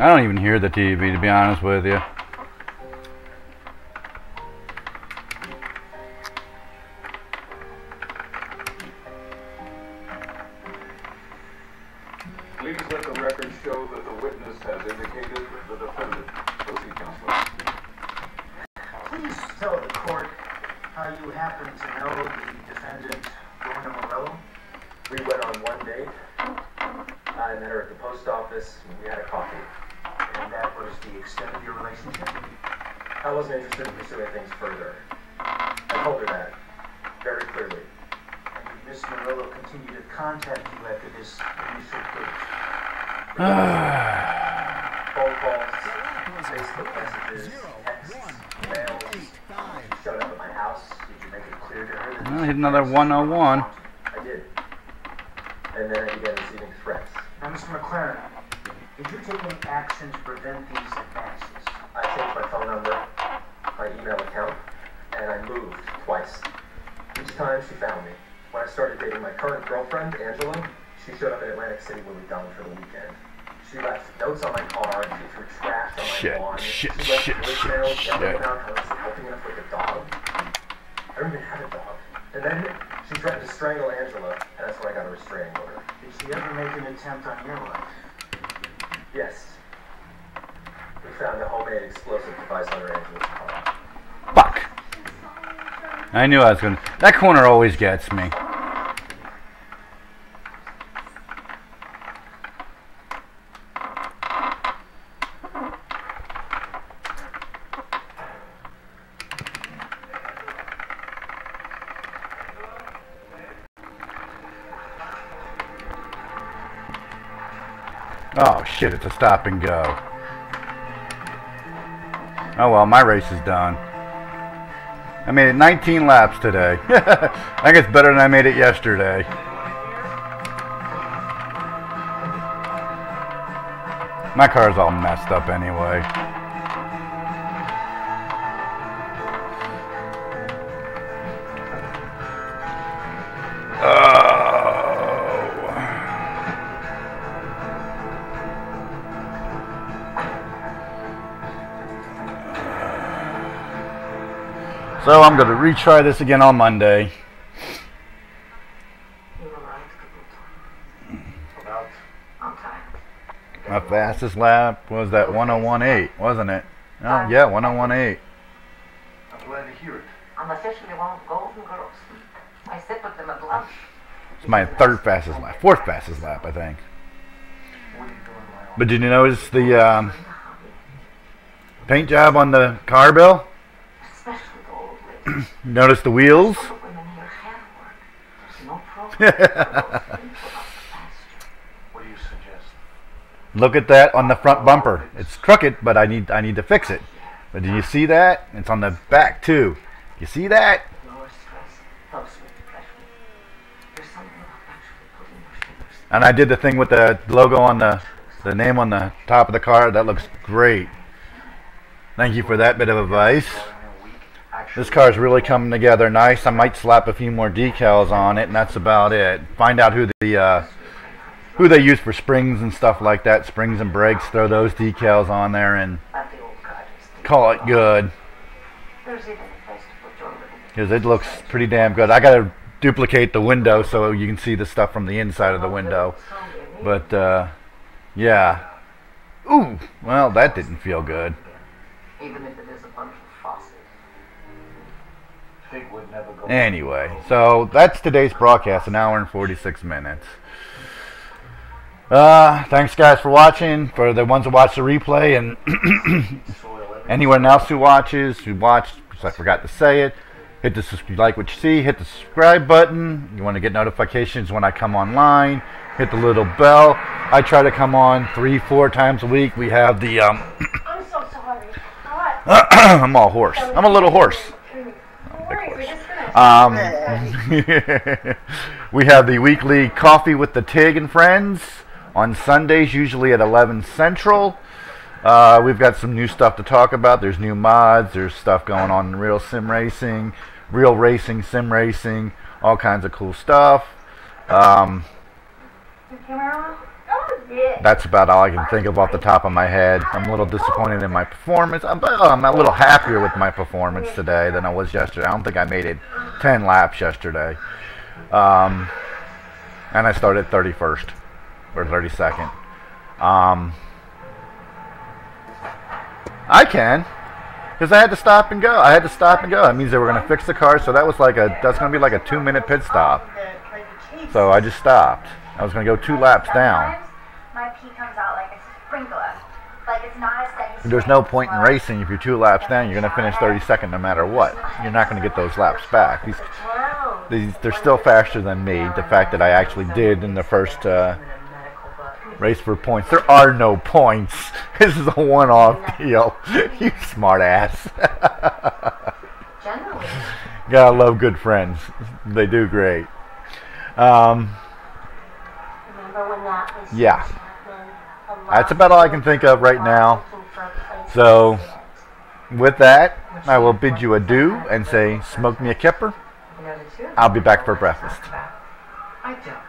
I don't even hear the TV, to be honest with you. Please let the record show that the witness has indicated the defendant. Proceed, Counselor. Please tell the court how you happen to know the defendant, Lorna Morello. We went on one date. I met her at the post office, and we had a coffee. And that was the extent of your relationship? I wasn't interested in pursuing things further. I told her that, very clearly. And did Miss Morello continue to contact you after this initial date? Phone calls, Facebook messages, texts, mails. She showed up at my house. Did you make it clear to her that... Well, hit another 101. I did. And then I began receiving threats. Now, Mr. McLaren, did you take any action to prevent these advances? I changed my phone number, my email account, and I moved twice. Each time she found me. When I started dating my current girlfriend, Angela, she showed up in Atlantic City where we'd gone for the weekend. She left notes on my car, and she threw trash on my lawn. She left voicemails yelling about how I wasn't helping enough with the dog. I don't even have a dog. And then she threatened to strangle Angela, and that's when I got a restraining order. Did she ever make an attempt on your life? Yes. We found a homemade explosive device under Angela's car. Fuck. I knew I was gonna. That corner always gets me. Oh shit, it's a stop and go. Oh well, my race is done. I made it 19 laps today. I think it's better than I made it yesterday. My car's all messed up anyway. So I'm going to retry this again on Monday. My fastest lap was that 101.8, wasn't it? Oh, yeah, 101.8. I'm glad to hear it. I'm officially one of the Golden Girls. I sit with them at lunch. It's my third fastest lap, fourth fastest lap, I think. But did you notice the paint job on the car, Bill? Notice the wheels? What do you suggest? Look at that on the front bumper. It's crooked, but I need to fix it. But do you see that? It's on the back too. You see that? And I did the thing with the logo on the name on the top of the car. That looks great. Thank you for that bit of advice. This car is really coming together nice. I might slap a few more decals on it, and that's about it. Find out who they use for springs and stuff like that. Springs and brakes. Throw those decals on there and call it good. Because it looks pretty damn good. I gotta duplicate the window so you can see the stuff from the inside of the window. But yeah. Ooh, well, that didn't feel good. Even if it is a bunch of fossils. Pig would never go. Anyway, so that's today's broadcast, an hour and 46 minutes. Thanks guys for watching. For the ones who watch the replay and anyone else who watched, because I forgot to say it, hit the if you like what you see, hit the subscribe button. You want to get notifications when I come online. Hit the little bell. I try to come on 3-4 times a week. We have the I'm so sorry. I'm all hoarse. I'm a little horse. We have the weekly Coffee with the Tig and Friends on Sundays, usually at 11 Central. We've got some new stuff to talk about. There's new mods. There's stuff going on in real sim racing, real racing, sim racing, all kinds of cool stuff. That's about all I can think of off the top of my head. I'm a little disappointed in my performance. I'm a little happier with my performance today than I was yesterday. I don't think I made it 10 laps yesterday. And I started 31st or 32nd. I can, because I had to stop and go. That means they were going to fix the car, so that's going to be like a 2-minute pit stop. So I just stopped. I was going to go 2 laps down. My pee comes out like a sprinkler. Like it's not a steady stream. There's no point in racing if you're 2 laps down. You're going to finish 32nd no matter what. You're not going to get those laps back. They're still faster than me. The fact that I actually did in the first race for points. There are no points. This is a one-off deal. You smart ass. Gotta love good friends. They do great. Yeah. That's about all I can think of right now. So, with that, I will bid you adieu and say, smoke me a kipper. I'll be back for breakfast. I doubt that.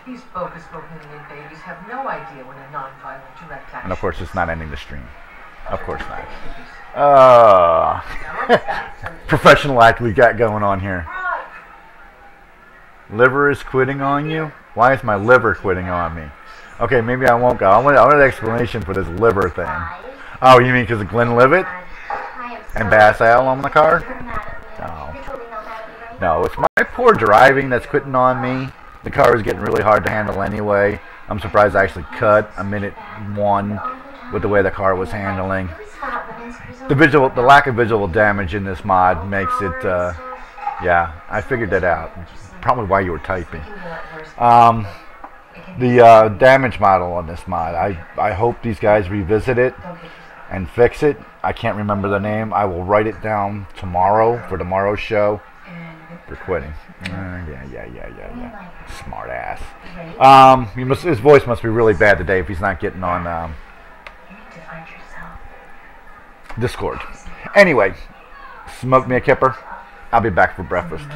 These bogus Bohemian babies have no idea when a non-violent direct action. And of course, it's not ending the stream. Of course not. Professional act we got going on here. Liver is quitting on you? Why is my liver quitting on me? Okay, maybe I won't go. I want an explanation for this liver thing. Oh, you mean because of Glenlivet and Bass Ale on the car? No, it's my poor driving that's quitting on me. The car is getting really hard to handle anyway. I'm surprised I actually cut a minute 1 with the way the car was handling. The lack of visual damage in this mod makes it, yeah, I figured that out. Probably why you were typing. The damage model on this mod, I hope these guys revisit it and fix it. I can't remember the name. I will write it down tomorrow for tomorrow's show. For quitting. Yeah. Smart ass. His voice must be really bad today if he's not getting on Discord. Anyway, smoke me a kipper. I'll be back for breakfast.